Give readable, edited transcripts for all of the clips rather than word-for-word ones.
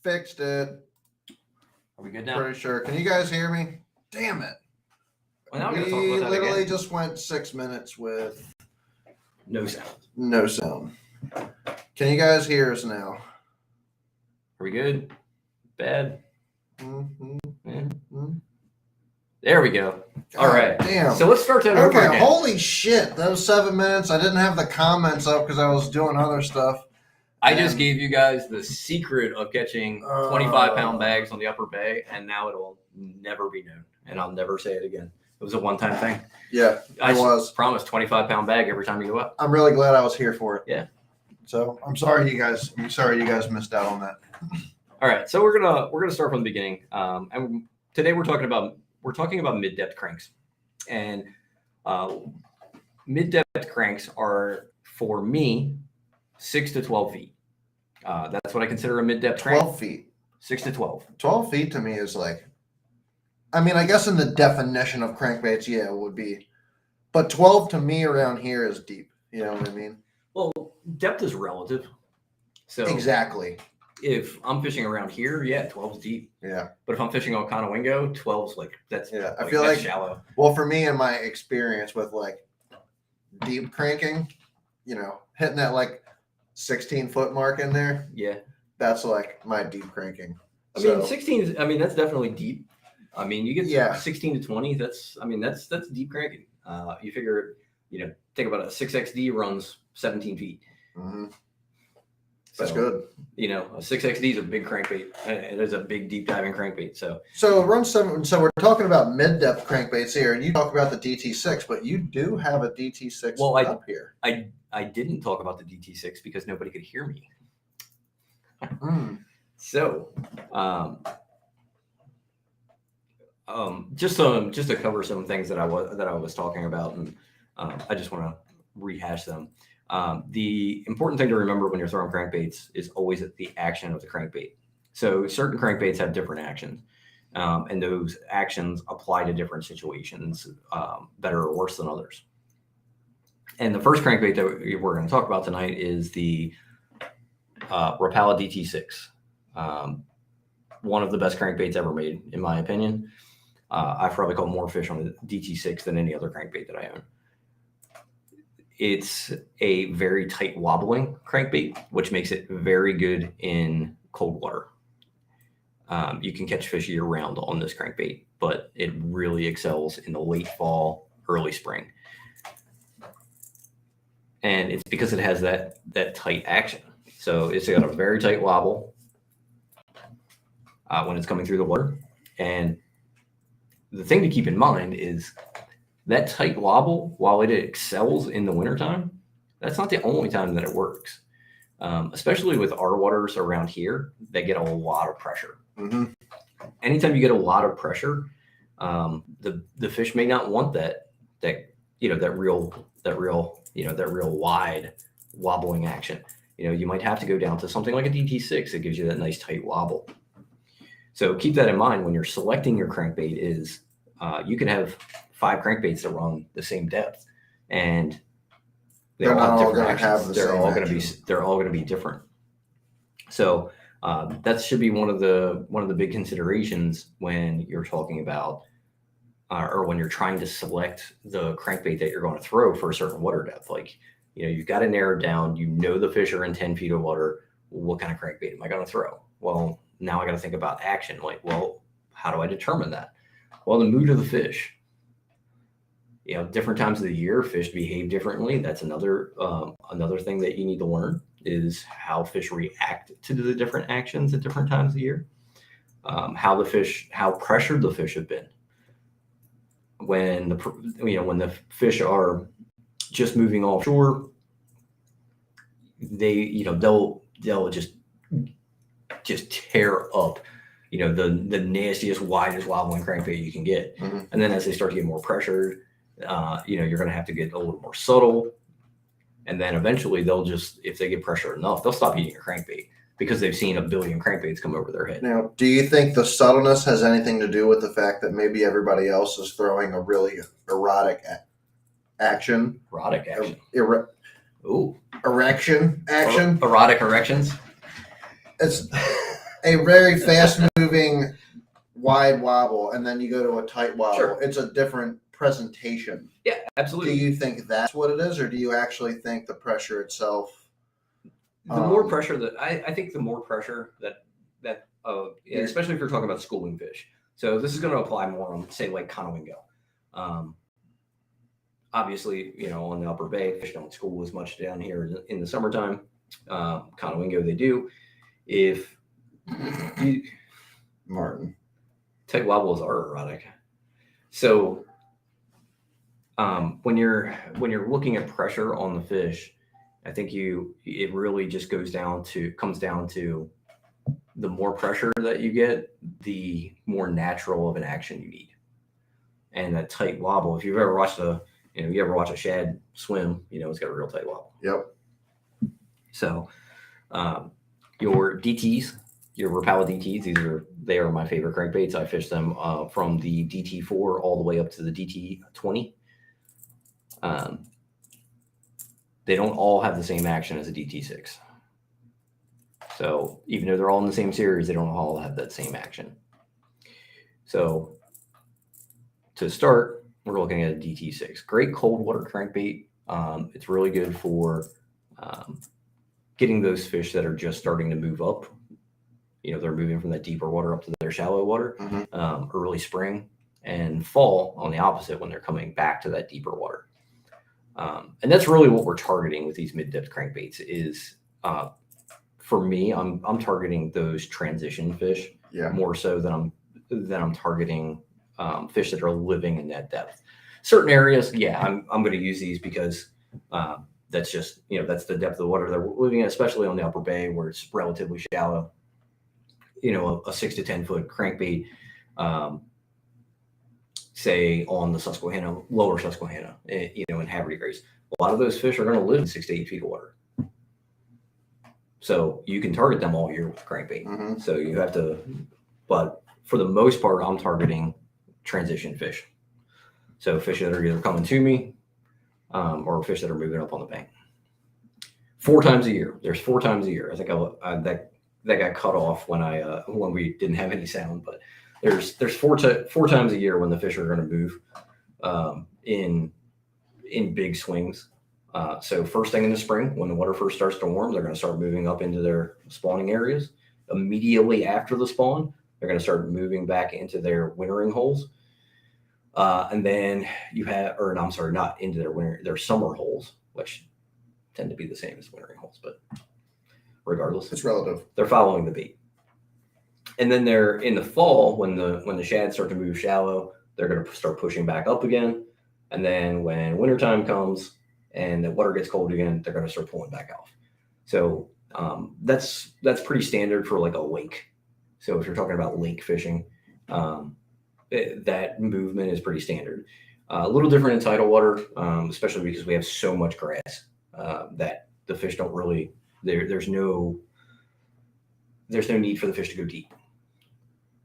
Fixed it. Are we good now? Pretty sure. Can you guys hear me? Damn it. Well, now we talk about that literally again. just went 6 minutes with no sound. No sound. Can you guys hear us now? Are we good? Bad? Mm-hmm. Mm-hmm. There we go. God, all right. Damn. So let's start that over Okay, again. holy shit. Those 7 minutes. I didn't have the comments up because I was doing other stuff. I just gave you guys the secret of catching 25-pound bags on the Upper Bay, and now it'll never be known, and I'll never say it again. It was a one-time thing. Yeah, I promise 25-pound bag every time you go up. I'm really glad I was here for it. Yeah. So I'm sorry you guys missed out on that. All right, so we're gonna start from the beginning. And today we're talking about mid-depth cranks, and mid-depth cranks are, for me, 6 to 12 feet. That's what I consider a mid-depth crank. 12 feet. 6 to 12. 12 feet to me is like, I mean, I guess in the definition of crankbaits, yeah, it would be. But 12 to me around here is deep. You know what I mean? Well, depth is relative. So exactly. If I'm fishing around here, yeah, 12 is deep. Yeah. But if I'm fishing on Conowingo, 12 is like, that's I feel like shallow. Well, for me and my experience with like deep cranking, hitting that like 16-foot mark in there. Yeah. That's like my deep cranking. I mean, 16 that's definitely deep. I mean, you get 16 to 20. That's deep cranking. You figure, think about it. 6XD runs 17 feet. Mm-hmm. That's good. A 6XD is a big crankbait. It is a big deep diving crankbait. So it runs 7. So we're talking about mid-depth crankbaits here, and you talk about the DT6, but you do have a DT6 up here. I didn't talk about the DT6 because nobody could hear me. So, just to cover some things that I was talking about, and I just want to rehash them. The important thing to remember when you're throwing crankbaits is always the action of the crankbait. So certain crankbaits have different actions, and those actions apply to different situations, better or worse than others. And the first crankbait that we're going to talk about tonight is the Rapala DT6. One of the best crankbaits ever made, in my opinion. I've probably caught more fish on the DT6 than any other crankbait that I own. It's a very tight wobbling crankbait, which makes it very good in cold water. You can catch fish year round on this crankbait, but it really excels in the late fall, early spring. And it's because it has that tight action. So it's got a very tight wobble when it's coming through the water. And the thing to keep in mind is that tight wobble, while it excels in the wintertime, that's not the only time that it works. Especially with our waters around here, they get a lot of pressure. Mm-hmm. Anytime you get a lot of pressure, the fish may not want that real wide wobbling action. You might have to go down to something like a DT6 that gives you that nice tight wobble. So keep that in mind when you're selecting your crankbait. Is you can have 5 crankbaits that run the same depth, and they're all different actions. They're all going to be different. So that should be one of the big considerations when you're talking about or when you're trying to select the crankbait that you're going to throw for a certain water depth. Like, you've got to narrow down. The fish are in 10 feet of water. What kind of crankbait am I going to throw? Well, now I got to think about action. Like, well, how do I determine that? Well, the mood of the fish. Different times of the year, fish behave differently. That's another thing that you need to learn is how fish react to the different actions at different times of the year. How pressured the fish have been. When the fish are just moving offshore, they'll just tear up the nastiest, widest wobbling crankbait you can get. Mm-hmm. And then as they start to get more pressured, you're going to have to get a little more subtle. And then eventually if they get pressured enough, they'll stop eating your crankbait because they've seen a billion crankbaits come over their head. Now, do you think the subtleness has anything to do with the fact that maybe everybody else is throwing a really erotic action? Erotic action. Erection action. Erotic erections. It's a very fast moving wide wobble and then you go to a tight wobble, Sure. it's a different presentation. Yeah, Do absolutely. you think that's what it is, or do you actually think the pressure itself? The more pressure that I think the more pressure that especially if you're talking about schooling fish. So this is going to apply more on, say, like Conowingo. Obviously, on the Upper Bay, fish don't school as much down here in the summertime. Conowingo, they do. If you, Martin, tight wobbles are erotic. So when you're looking at pressure on the fish, I think it really just comes down to the more pressure that you get, the more natural of an action you need. And that tight wobble, if you've ever watched you ever watch a shad swim, it's got a real tight wobble. Yep. So your DTs, your Rapala DTs, they are my favorite crankbaits. I fish them from the DT4 all the way up to the DT20. They don't all have the same action as a DT6. So even though they're all in the same series, they don't all have that same action. So to start, we're looking at a DT6. Great cold water crankbait. It's really good for getting those fish that are just starting to move up. They're moving from that deeper water up to their shallow water, early spring, and fall on the opposite when they're coming back to that deeper water. And that's really what we're targeting with these mid-depth crankbaits is, for me, I'm targeting those transition fish more so than I'm targeting fish that are living in that depth. Certain areas, I'm going to use these because that's just, that's the depth of the water they're living in, especially on the Upper Bay where it's relatively shallow. A 6 to 10 foot crankbait, say on the Susquehanna, lower Susquehanna, in Haverty Grace, a lot of those fish are going to live in 6 to 8 feet of water. So you can target them all year with crankbait. So you have to, but for the most part, I'm targeting transition fish. So fish that are either coming to me or fish that are moving up on the bank. 4 times a year. There's 4 times a year. I think that got cut off when we didn't have any sound, but there's 4 times a year when the fish are going to move in big swings. So first thing in the spring, when the water first starts to warm, they're going to start moving up into their spawning areas. Immediately after the spawn, they're going to start moving back into their wintering holes. And then not into their summer holes, which tend to be the same as wintering holes, but regardless, it's relative. They're following the bait. And then they're in the fall when the shads start to move shallow, they're going to start pushing back up again. And then when wintertime comes and the water gets cold again, they're going to start pulling back off. So that's pretty standard for like a lake. So if you're talking about lake fishing, that movement is pretty standard. A little different in tidal water, especially because we have so much grass that the fish don't really. There's no need for the fish to go deep.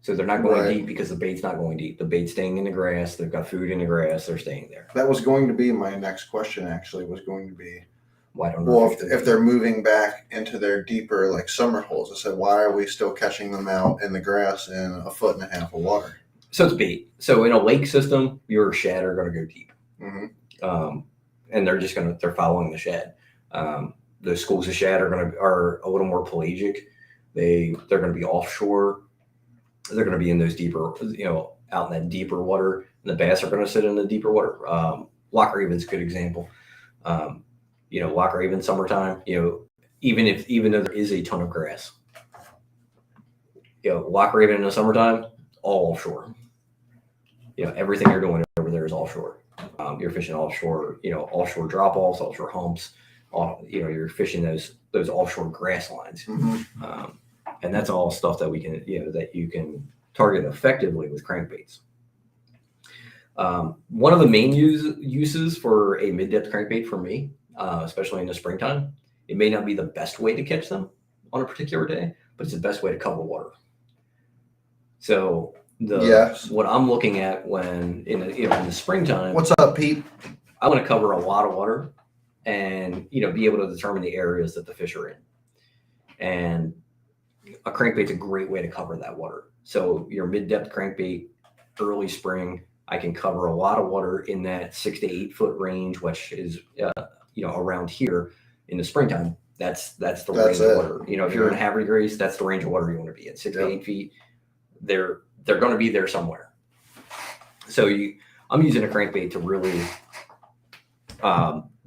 So they're not going deep because the bait's not going deep. The bait's staying in the grass. They've got food in the grass. They're staying there. That was going to be my next question. Actually, was going to be, why don't if they're moving back into their deeper like summer holes? I said, why are we still catching them out in the grass in 1.5 foot of water? So it's bait. So in a lake system, your shad are going to go deep, and they're following the shad. The schools of shad are a little more pelagic. They're going to be offshore. They're going to be in those deeper, out in that deeper water. And the bass are going to sit in the deeper water. Loch Raven's a good example. Loch Raven summertime. Even though there is a ton of grass, Loch Raven in the summertime, all offshore. Everything you're doing over there is offshore. You're fishing offshore. Offshore drop offs, offshore humps. You're fishing those offshore grass lines. And that's all stuff that we can, that you can target effectively with crankbaits. One of the main uses for a mid-depth crankbait for me, especially in the springtime, it may not be the best way to catch them on a particular day, but it's the best way to cover water. So what I'm looking at when in the springtime, what's up, Pete? I want to cover a lot of water and be able to determine the areas that the fish are in. And a crankbait's a great way to cover that water. So your mid-depth crankbait, early spring, I can cover a lot of water in that 6 to 8 foot range, which is around here in the springtime. That's the That's range it. of water. If you're in Haverty Grace, that's the range of water you want to be at. 6 to 8 feet. They're going to be there somewhere. So I'm using a crankbait to really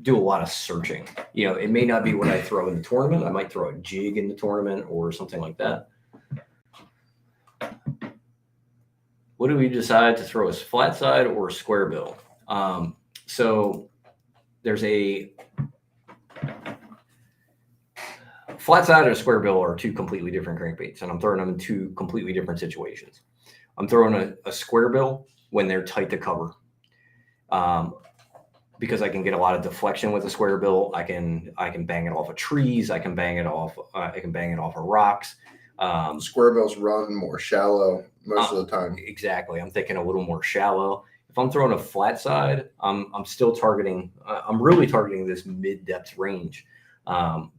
do a lot of searching. It may not be what I throw in the tournament. I might throw a jig in the tournament or something like that. What do we decide to throw, a flat side or a square bill? So there's a flat side and a square bill are two completely different crankbaits, and I'm throwing them in two completely different situations. I'm throwing a square bill when they're tight to cover. Because I can get a lot of deflection with a square bill. I can bang it off of trees. I can bang it off of rocks. Square bills run more shallow most of the time. Exactly. I'm thinking a little more shallow. If I'm throwing a flat side, I'm still targeting. I'm really targeting this mid-depth range. 5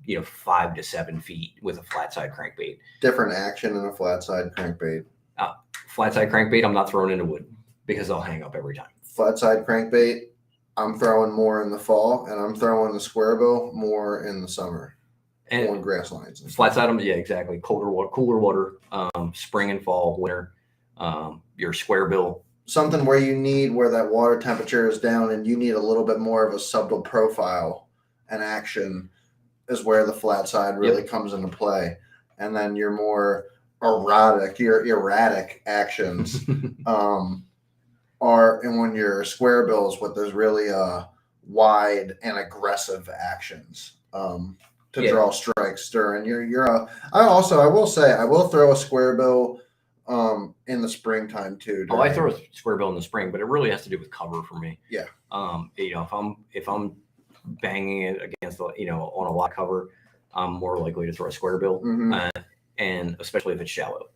to 7 feet with a flat side crankbait. Different action in a flat side crankbait. Flat side crankbait, I'm not throwing into wood because they'll hang up every time. Flat side crankbait, I'm throwing more in the fall, and I'm throwing the square bill more in the summer. And on grass lines. Flat side, yeah, exactly. Cooler water, spring and fall, winter. Your square bill. Something where that water temperature is down and you need a little bit more of a subtle profile and action is where the flat side really comes into play. And then your more erratic actions and when you're square bills, what there's really wide and aggressive actions to draw strikes during I will say I will throw a square bill in the springtime too. I throw a square bill in the spring, but it really has to do with cover for me. Yeah. If I'm banging it against on a lot of cover, I'm more likely to throw a square bill, and especially if it's shallow.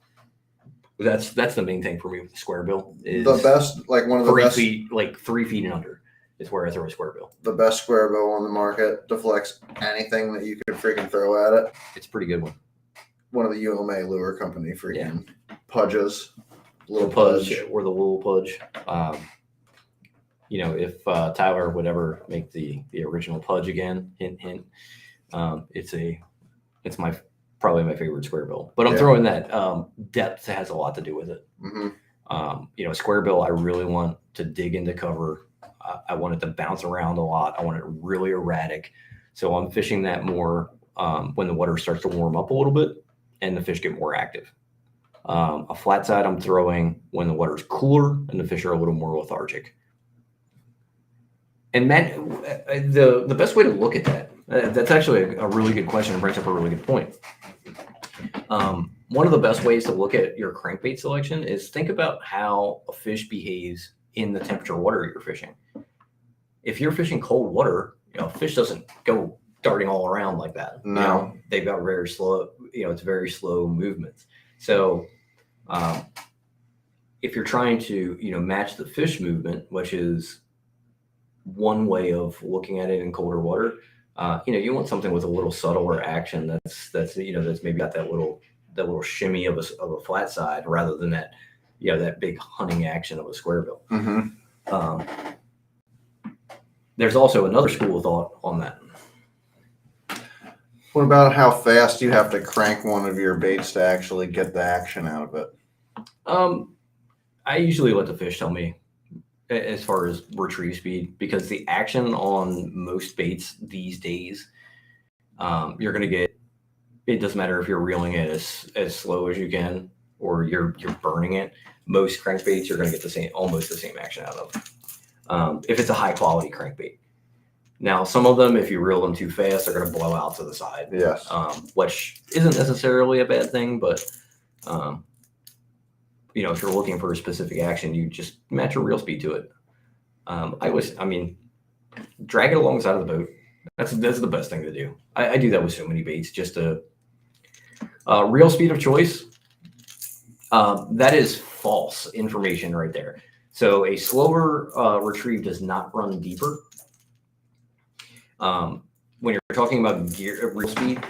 That's the main thing for me with the square bill. Is the best, like one of the 3 feet, like 3 feet and under, is where I throw a square bill. The best square bill on the market deflects anything that you could freaking throw at it. It's a pretty good one. One of the UMA lure company freaking pudges, little pudge or the little pudge. If Tyler would ever make the original pudge again, hint, hint. It's probably my favorite square bill, but I'm throwing that depth has a lot to do with it. Square bill, I really want to dig into cover. I want it to bounce around a lot. I want it really erratic. So I'm fishing that more when the water starts to warm up a little bit and the fish get more active. A flat side I'm throwing when the water's cooler and the fish are a little more lethargic. And that the best way to look at that's actually a really good question and brings up a really good point. One of the best ways to look at your crankbait selection is think about how a fish behaves in the temperature water you're fishing. If you're fishing cold water, fish doesn't go darting all around like that. No. They've got very slow, it's very slow movements. So if you're trying to, match the fish movement, which is one way of looking at it in colder water, you want something with a little subtler action that's maybe got that little shimmy of a flat side rather than that big hunting action of a square bill. There's also another school of thought on that. What about how fast you have to crank one of your baits to actually get the action out of it? I usually let the fish tell me as far as retrieve speed, because the action on most baits these days, you're going to get, it doesn't matter if you're reeling it as slow as you can or you're burning it. Most crankbaits you're going to get almost the same action out of, if it's a high quality crankbait. Now, some of them, if you reel them too fast, they're going to blow out to the side. Yes. Which isn't necessarily a bad thing, but if you're looking for a specific action, you just match your reel speed to it. Drag it alongside of the boat. That's the best thing to do. I do that with so many baits. Just a reel speed of choice. That is false information right there. So a slower retrieve does not run deeper. When you're talking about reel speed,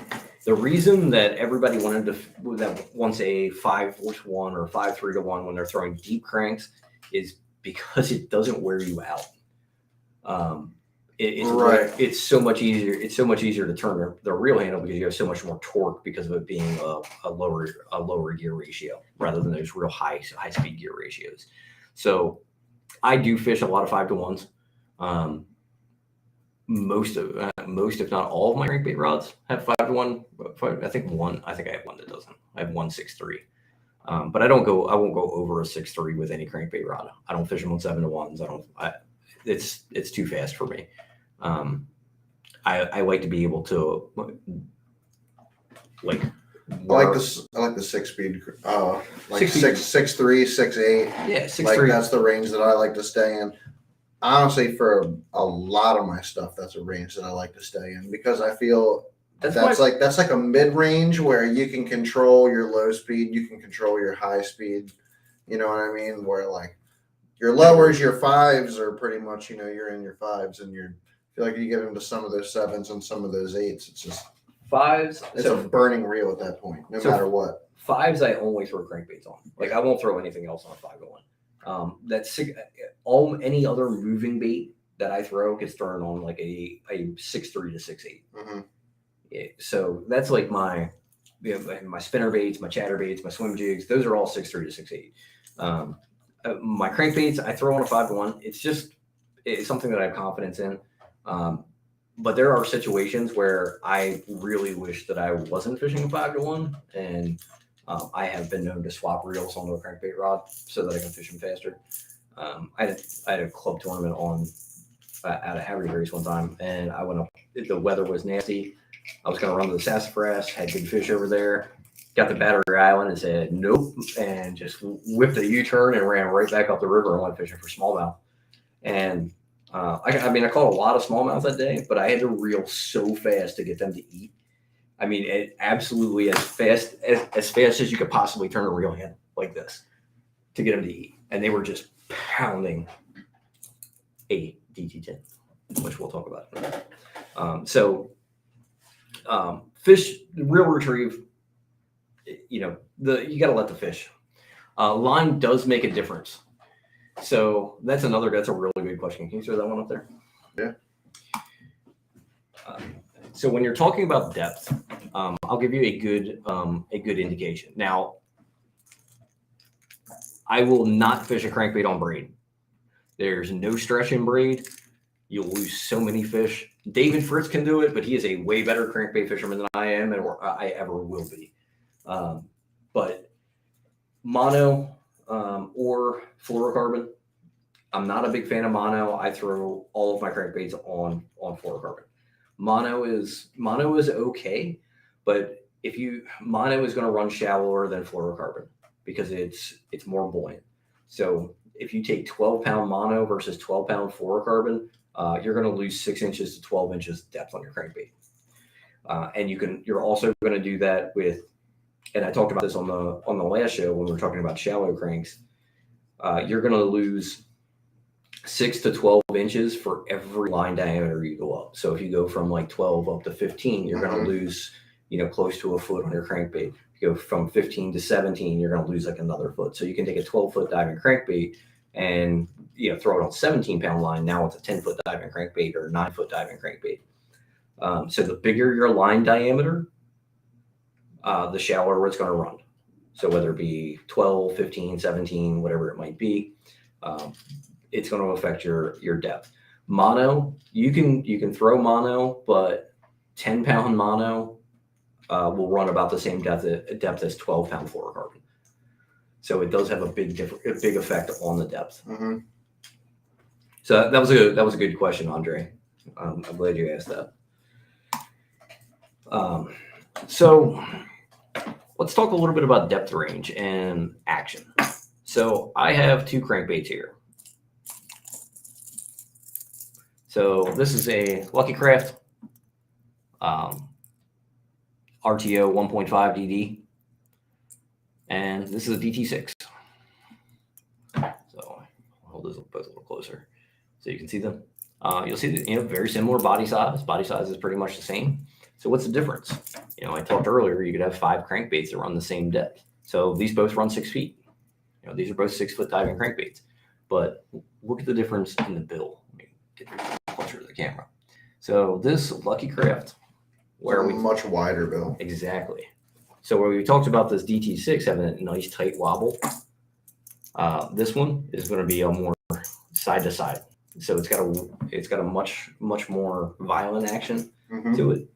The reason that everybody that wants a 5-1 or 5-3-1 when they're throwing deep cranks is because it doesn't wear you out. It's so much easier. It's so much easier to turn the reel handle because you have so much more torque because of it being a lower gear ratio rather than those real high speed gear ratios. So I do fish a lot of 5-1s. Most if not all of my crankbait rods have 5-1. I think I have one that doesn't. I have 1.63. But I won't go over a 6.3 with any crankbait rod. I don't fish them on 7-1s. It's too fast for me. I like to be able to like. I like the 6-speed, like 6.3, 6.8. Yeah, 6.3. Like that's the range that I like to stay in. Honestly, for a lot of my stuff, that's a range that I like to stay in because I feel that's like a mid range where you can control your low speed, you can control your high speed. You know what I mean? Where like your lowers, your 5s are pretty much, you're in your 5s, and feel like you get into some of those 7s and some of those 8s. It's just 5s. It's a burning reel at that point, no matter what. 5s, I only throw crankbaits on. Like I won't throw anything else on a 5-1. Any other moving bait that I throw gets thrown on like a 6.3 to 6.8. Mm-hmm. Yeah, so that's like my spinner baits, my chatter baits, my swim jigs. Those are all 6.3 to 6.8. My crankbaits, I throw on a 5-1. It's something that I have confidence in. But there are situations where I really wish that I wasn't fishing a 5-1, and I have been known to swap reels onto a crankbait rod so that I can fish them faster. I had a club tournament out of Haverty Race one time, and I went up. The weather was nasty. I was going to run to the Sassafras, had good fish over there. Got to Battery Island and said nope, and just whipped a U-turn and ran right back up the river and went fishing for smallmouth. And I caught a lot of smallmouth that day, but I had to reel so fast to get them to eat. I mean, absolutely as fast as you could possibly turn a reel handle like this to get them to eat. And they were just pounding a DT10, which we'll talk about. Fish, reel retrieve, you got to let the fish. Line does make a difference. So that's a really good question. Can you throw that one up there? Yeah. So when you're talking about depth, I'll give you a good indication. Now, I will not fish a crankbait on braid. There's no stretch in braid. You'll lose so many fish. David Fritz can do it, but he is a way better crankbait fisherman than I am, and I ever will be. But mono or fluorocarbon, I'm not a big fan of mono. I throw all of my crankbaits on fluorocarbon. Mono is okay, but mono is going to run shallower than fluorocarbon because it's more buoyant. So if you take 12-pound mono versus 12-pound fluorocarbon, you're going to lose 6 inches to 12 inches depth on your crankbait. And you're also going to do that with, and I talked about this on the last show when we were talking about shallow cranks. You're going to lose 6 to 12 inches for every line diameter you go up. So if you go from like 12 up to 15, you're going to lose, close to a foot on your crankbait. If you go from 15 to 17, you're going to lose like another foot. So you can take a 12-foot diving crankbait and throw it on 17-pound line. Now it's a 10-foot diving crankbait or 9-foot diving crankbait. So the bigger your line diameter, the shallower it's going to run. So whether it be 12, 15, 17, whatever it might be, it's going to affect your depth. Mono, you can throw mono, but 10-pound mono will run about the same depth as 12-pound fluorocarbon. So it does have a big effect on the depth. Mm-hmm. So that was a good question, Andre. I'm glad you asked that. So let's talk a little bit about depth range and action. So I have 2 crankbaits here. So this is a Lucky Craft RTO 1.5 DD, and this is a DT6. So I'll hold those both a little closer so you can see them. You'll see that very similar body size. Body size is pretty much the same. So what's the difference? I talked earlier, you could have 5 crankbaits that run the same depth. So these both run 6 feet. These are both 6-foot diving crankbaits. But look at the difference in the bill. Let me get closer to the camera. So this Lucky Craft, where we much wider bill. Exactly. So where we talked about this DT6 having a nice tight wobble, this one is going to be a more side to side. So it's got a much more violent action to it.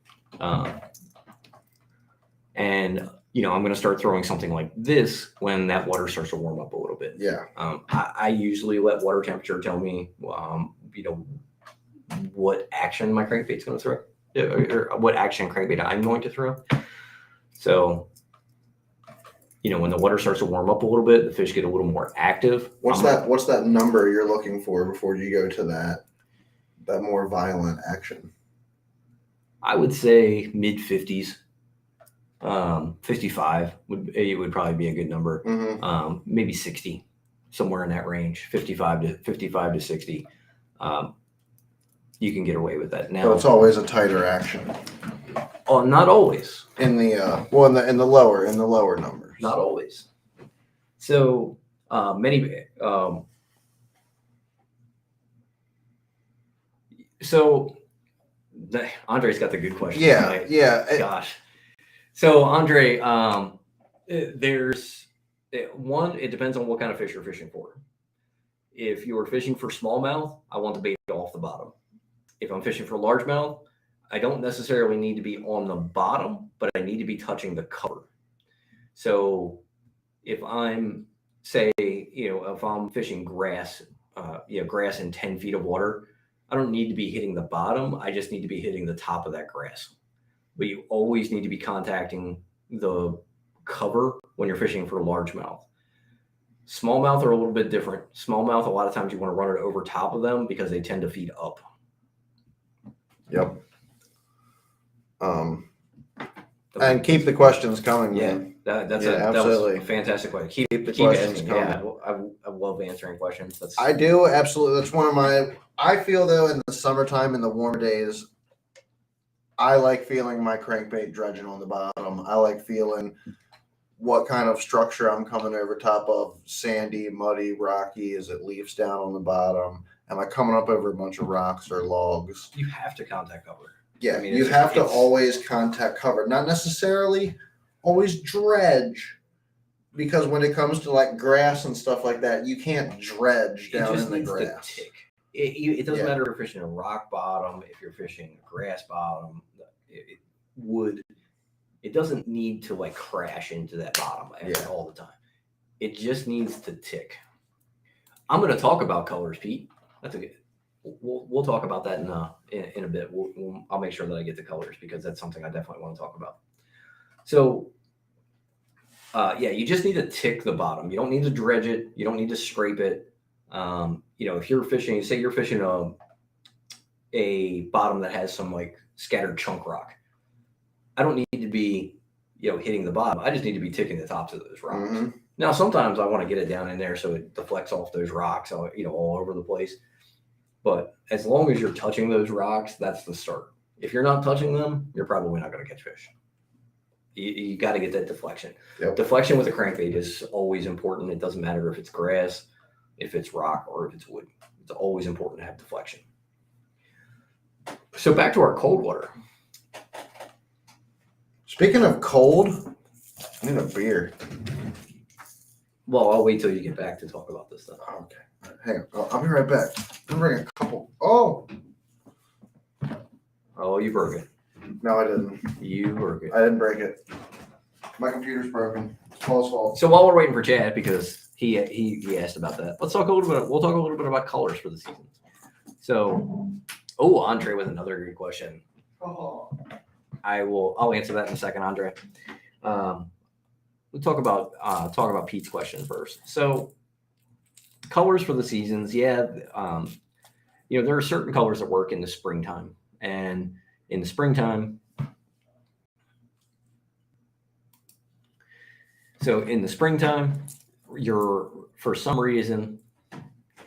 And I'm going to start throwing something like this when that water starts to warm up a little bit. Yeah. I usually let water temperature tell me, what action my crankbait's going to throw, or what action crankbait I'm going to throw. So, when the water starts to warm up a little bit, the fish get a little more active. What's that number you're looking for before you go to that more violent action? I would say mid 50s. 55 would probably be a good number. Maybe 60, somewhere in that range. 55 to 60. You can get away with that now. But it's always a tighter action. Oh, not always. In the in the lower numbers. Not always. So Andre's got the good question. Yeah, right? yeah. Gosh. So Andre, there's one. It depends on what kind of fish you're fishing for. If you're fishing for smallmouth, I want the bait off the bottom. If I'm fishing for largemouth, I don't necessarily need to be on the bottom, but I need to be touching the cover. So if I'm if I'm fishing grass, grass in 10 feet of water, I don't need to be hitting the bottom. I just need to be hitting the top of that grass. But you always need to be contacting the cover when you're fishing for largemouth. Smallmouth are a little bit different. Smallmouth, a lot of times you want to run it over top of them because they tend to feed up. Yep. And keep the questions coming. Yeah, man. that was a fantastic question. Keep questions asking. coming. Yeah, I love answering questions. I do, absolutely. That's one of my. I feel though in the summertime, in the warmer days, I like feeling my crankbait dredging on the bottom. I like feeling what kind of structure I'm coming over top of. Sandy, muddy, rocky. Is it leaves down on the bottom? Am I coming up over a bunch of rocks or logs? You have to contact cover. Yeah, you have to always contact cover. Not necessarily always dredge, because when it comes to like grass and stuff like that, you can't dredge down in the grass. It doesn't matter if you're fishing a rock bottom, if you're fishing a grass bottom, it doesn't need to like crash into that bottom all the time. It just needs to tick. I'm going to talk about colors, Pete. That's a good. We'll talk about that in a bit. I'll make sure that I get the colors because that's something I definitely want to talk about. So, you just need to tick the bottom. You don't need to dredge it. You don't need to scrape it. If you're fishing, say you're fishing a bottom that has some like scattered chunk rock, I don't need to be, hitting the bottom. I just need to be ticking the tops of those rocks. Mm-hmm. Now, sometimes I want to get it down in there so it deflects off those rocks, all over the place. But as long as you're touching those rocks, that's the start. If you're not touching them, you're probably not going to catch fish. You got to get that deflection. Yep. Deflection with a crankbait is always important. It doesn't matter if it's grass, if it's rock, or if it's wood. It's always important to have deflection. So back to our cold water. Speaking of cold, I need a beer. Well, I'll wait till you get back to talk about this stuff. Okay. Hang on. I'll be right back. I'm bringing a couple. Oh, you broke it. No, I didn't. You broke it. I didn't break it. My computer's broken. It's Paul's fault. So while we're waiting for Chad, because he asked about that, we'll talk a little bit about colors for the season. So, Andre with another good question. Oh. I'll answer that in a second, Andre. We'll talk about Pete's question first. So, colors for the seasons, there are certain colors that work in the springtime, and in the springtime. So in the springtime, you're, for some reason,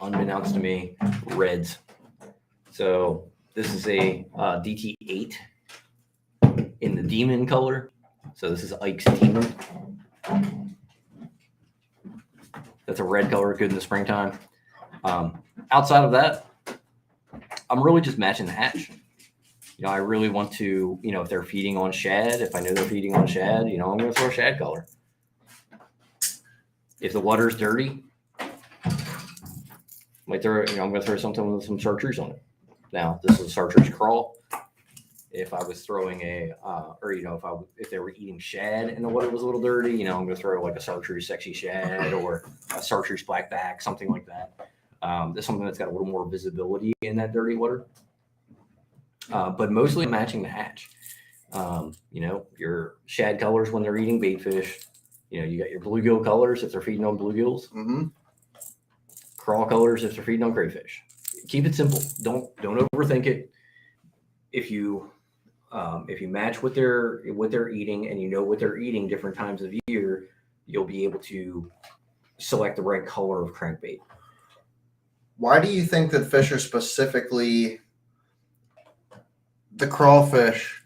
unbeknownst to me, reds. So this is a DT8. Demon color. So this is Ike's Demon. That's a red color, good in the springtime. Outside of that, I'm really just matching the hatch. I really want to, if they're feeding on shad, if I know they're feeding on shad, I'm going to throw a shad color. If the water's dirty, I'm going to throw something with some chartreuse on it. Now, this is a chartreuse crawl. If I was throwing if they were eating shad and the water was a little dirty, I'm going to throw like a chartreuse sexy shad or a chartreuse blackback, something like that. There's something that's got a little more visibility in that dirty water. But mostly matching the hatch. Your shad colors when they're eating bait fish. You got your bluegill colors if they're feeding on bluegills. Mm-hmm. Crawl colors if they're feeding on crayfish. Keep it simple. Don't overthink it. If you match what they're eating and what they're eating different times of year, you'll be able to select the right color of crankbait. Why do you think that fish are specifically the crawfish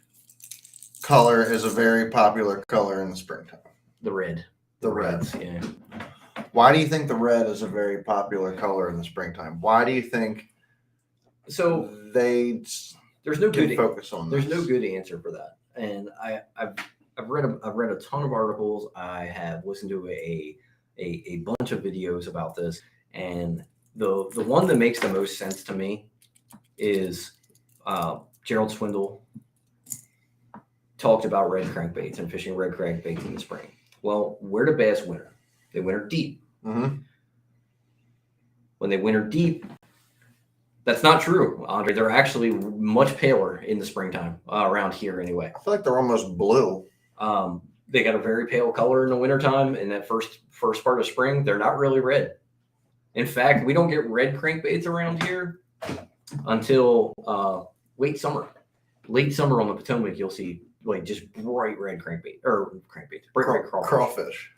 color is a very popular color in the springtime? The red. The red. Yeah. Why do you think the red is a very popular color in the springtime? Why do you think there's no good focus on there's this? no good answer for that. And I've read a ton of articles. I have listened to a bunch of videos about this, and the one that makes the most sense to me is Gerald Swindle talked about red crankbaits and fishing red crankbaits in the spring. Well, where do bass winter? They winter deep. Mm-hmm. When they winter deep, that's not true, Andre. They're actually much paler in the springtime around here anyway. I feel like they're almost blue. They got a very pale color in the wintertime. In that first part of spring, they're not really red. In fact, we don't get red crankbaits around here until late summer. Late summer on the Potomac, you'll see like just bright red bright red crawfish.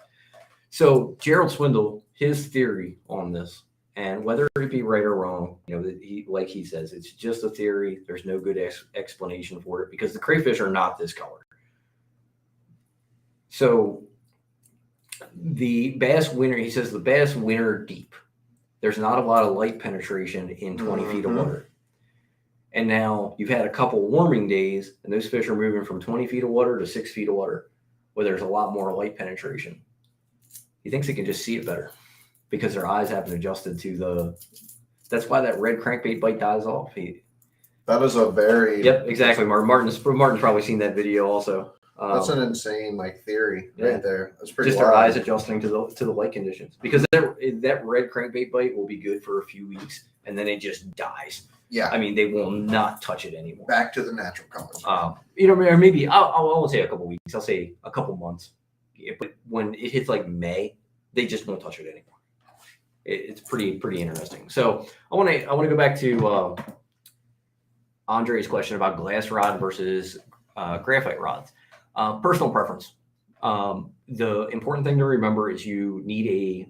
So Gerald Swindle, his theory on this, and whether it be right or wrong, he says, it's just a theory. There's no good explanation for it because the crayfish are not this color. So the bass winter, he says the bass winter deep. There's not a lot of light penetration in 20 feet of water. And now you've had a couple warming days, and those fish are moving from 20 feet of water to 6 feet of water, where there's a lot more light penetration. He thinks he can just see it better because their eyes haven't adjusted to that's why that red crankbait bite dies off. That is a very... Yep, exactly. Martin's probably seen that video also. That's an insane theory right there. That's pretty just wild. Their eyes adjusting to the light conditions, because that red crankbait bite will be good for a few weeks and then it just dies. Yeah, I mean, they will not touch it anymore. Back to the natural colors. Or maybe I'll say a couple weeks. I'll say a couple months. But when it hits like May, they just won't touch it anymore. It's pretty interesting. So I want to go back to Andre's question about glass rod versus graphite rods. Personal preference. The important thing to remember is you need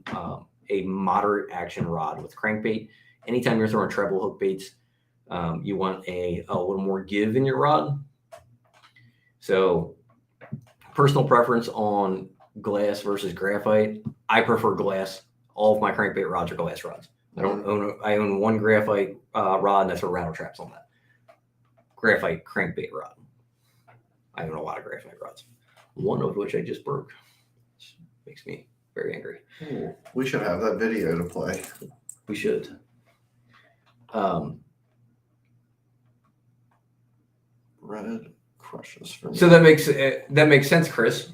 a moderate action rod with crankbait. Anytime you're throwing treble hook baits, you want a little more give in your rod. So personal preference on glass versus graphite. I prefer glass. All of my crankbait rods are glass rods. I own one graphite rod, and I throw rattle traps on that. Graphite crankbait rod. I own a lot of graphite rods, one of which I just broke. Which makes me very angry. Ooh, we should have that video to play. We should. Red crushes for me. So that makes sense, Chris.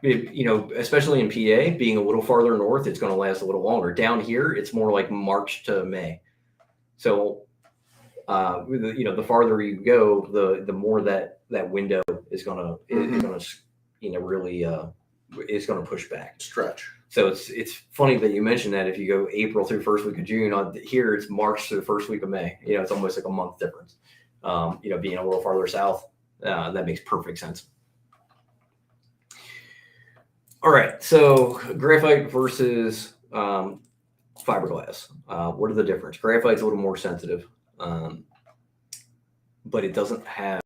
Especially in PA, being a little farther north, it's going to last a little longer. Down here, it's more like March to May. So, the farther you go, the more that window is going to really is going to push back, stretch. So it's funny that you mentioned that. If you go April through first week of June, here it's March to the first week of May. It's almost like a month difference. Being a little farther south, that makes perfect sense. All right, so graphite versus fiberglass. What are the difference? Graphite's a little more sensitive, but it doesn't have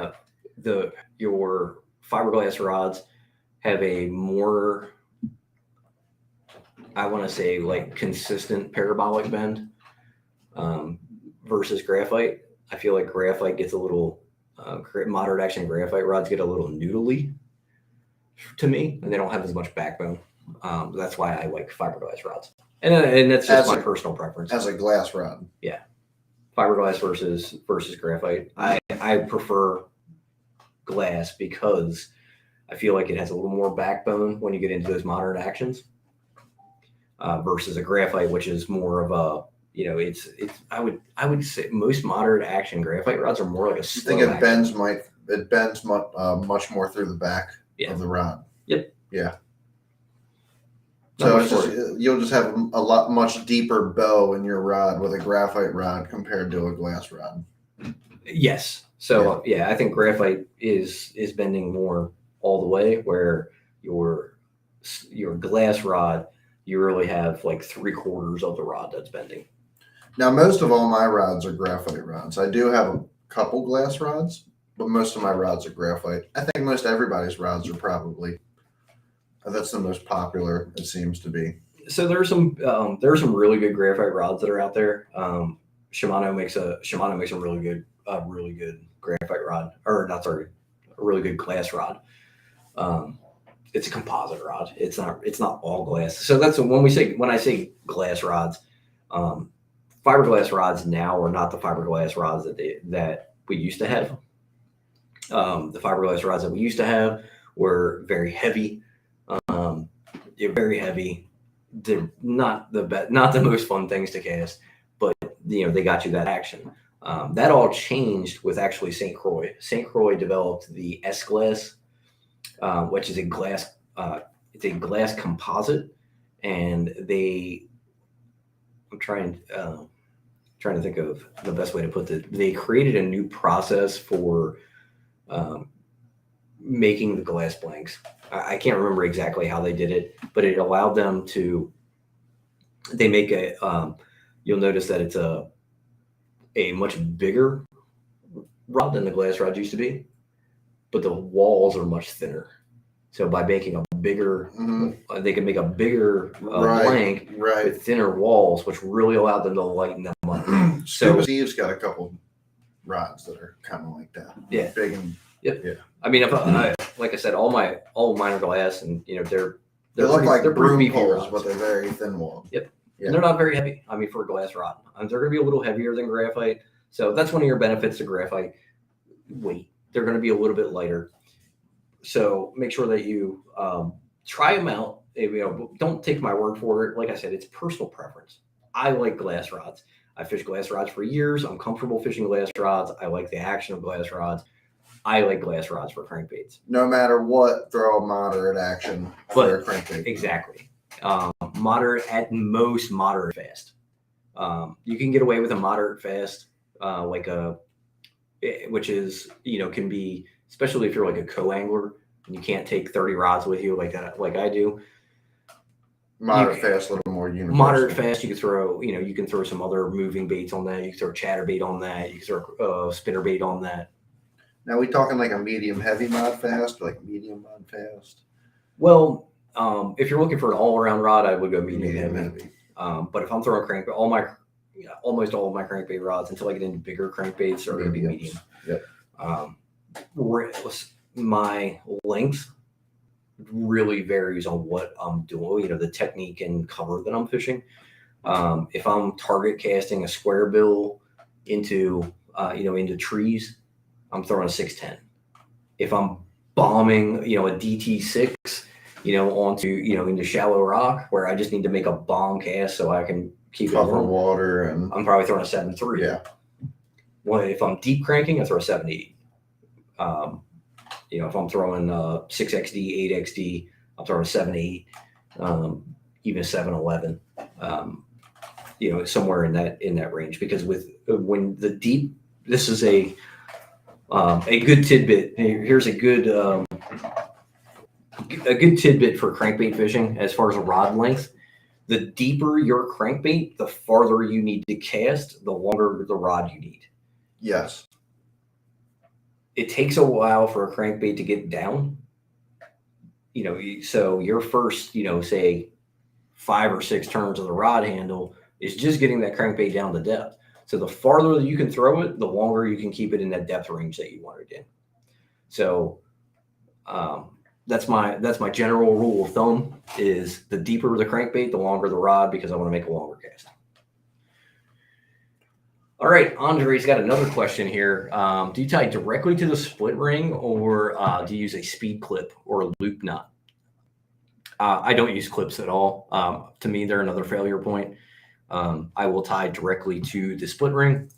your fiberglass rods have a more, I want to say, like consistent parabolic bend versus graphite. I feel like graphite gets a little moderate action graphite rods get a little noodly to me, and they don't have as much backbone. That's why I like fiberglass rods, and that's just my personal preference. As a glass rod, yeah, fiberglass versus graphite. I prefer glass because I feel like it has a little more backbone when you get into those modern actions versus a graphite, which is more of a, it's I would say most moderate action graphite rods are more like a slow I think it bends much more through the back of the rod. Yep. Yeah. So you'll just have a much deeper bow in your rod with a graphite rod compared to a glass rod. Yes. So I think graphite is bending more all the way, where your glass rod, you really have like 3/4 of the rod that's bending. Now, most of all my rods are graphite rods. I do have a couple glass rods, but most of my rods are graphite. I think most everybody's rods are probably. That's the most popular, it seems to be. So there's some really good graphite rods that are out there. Shimano makes a really good graphite rod, or not, sorry, a really good glass rod. It's a composite rod. It's not all glass. So that's when I say glass rods, fiberglass rods now are not the fiberglass rods that we used to have. The fiberglass rods that we used to have were very heavy. They're very heavy. They're not the most fun things to cast, but they got you that action. That all changed with actually St. Croix. St. Croix developed the S glass, which is a glass. It's a glass composite, and I'm trying to think of the best way to put it. They created a new process for making the glass blanks. I can't remember exactly how they did it, but it allowed them to. They make you'll notice that it's a much bigger rod than the glass rods used to be, but the walls are much thinner. So by making a bigger, they can make a bigger blank with thinner walls, which really allowed them to lighten them up. So Steve's got a couple rods that are kind of like that. Yeah, big and yeah. I mean, like I said, all mine are glass, and they look like broom poles, but they're very thin walled. Yep. Yeah. And they're not very heavy. I mean, for a glass rod, they're going to be a little heavier than graphite. So that's one of your benefits to graphite weight. They're going to be a little bit lighter. So make sure that you try them out. Don't take my word for it. Like I said, it's personal preference. I like glass rods. I fished glass rods for years. I'm comfortable fishing glass rods. I like the action of glass rods. I like glass rods for crankbaits. No matter what, throw a moderate action for a crankbait. Exactly. Moderate at most, moderate fast. You can get away with a moderate fast, which is can be, especially if you're like a co-angler and you can't take 30 rods with you like I do. Moderate fast, a little more universal. Moderate fast, you can throw you can throw some other moving baits on that. You can throw chatterbait on that. You can throw spinner bait on that. Now, we talking like a medium heavy mod fast, like medium mod fast? Well, if you're looking for an all-around rod, I would go medium heavy. But if I'm throwing crankbait, almost all of my crankbait rods, until I get into bigger crankbaits, are going to be medium. Yep. My length really varies on what I'm doing. The technique and cover that I'm fishing. If I'm target casting a square bill into trees, I'm throwing a 610. If I'm bombing, a dt6, onto, into shallow rock where I just need to make a bomb cast so I can keep cover water, and I'm probably throwing a 7.3. Yeah. Well, if I'm deep cranking, I throw a 7.8. If I'm throwing 6XD, 8XD, I'll throw a 7.8, even a 7.11. Somewhere in that range, because when the deep, this is a good tidbit. Here's a good tidbit for crankbait fishing as far as a rod length. The deeper your crankbait, the farther you need to cast, the longer the rod you need. Yes. it takes a while for a crankbait to get down. So your first, say 5 or 6 turns of the rod handle is just getting that crankbait down to depth. So the farther that you can throw it, the longer you can keep it in that depth range that you want it in. So that's my general rule of thumb: is the deeper the crankbait, the longer the rod, because I want to make a longer cast. All right, Andre's got another question here. Do you tie directly to the split ring, or do you use a speed clip or a loop knot? I don't use clips at all. To me, they're another failure point. I will tie directly to the split ring.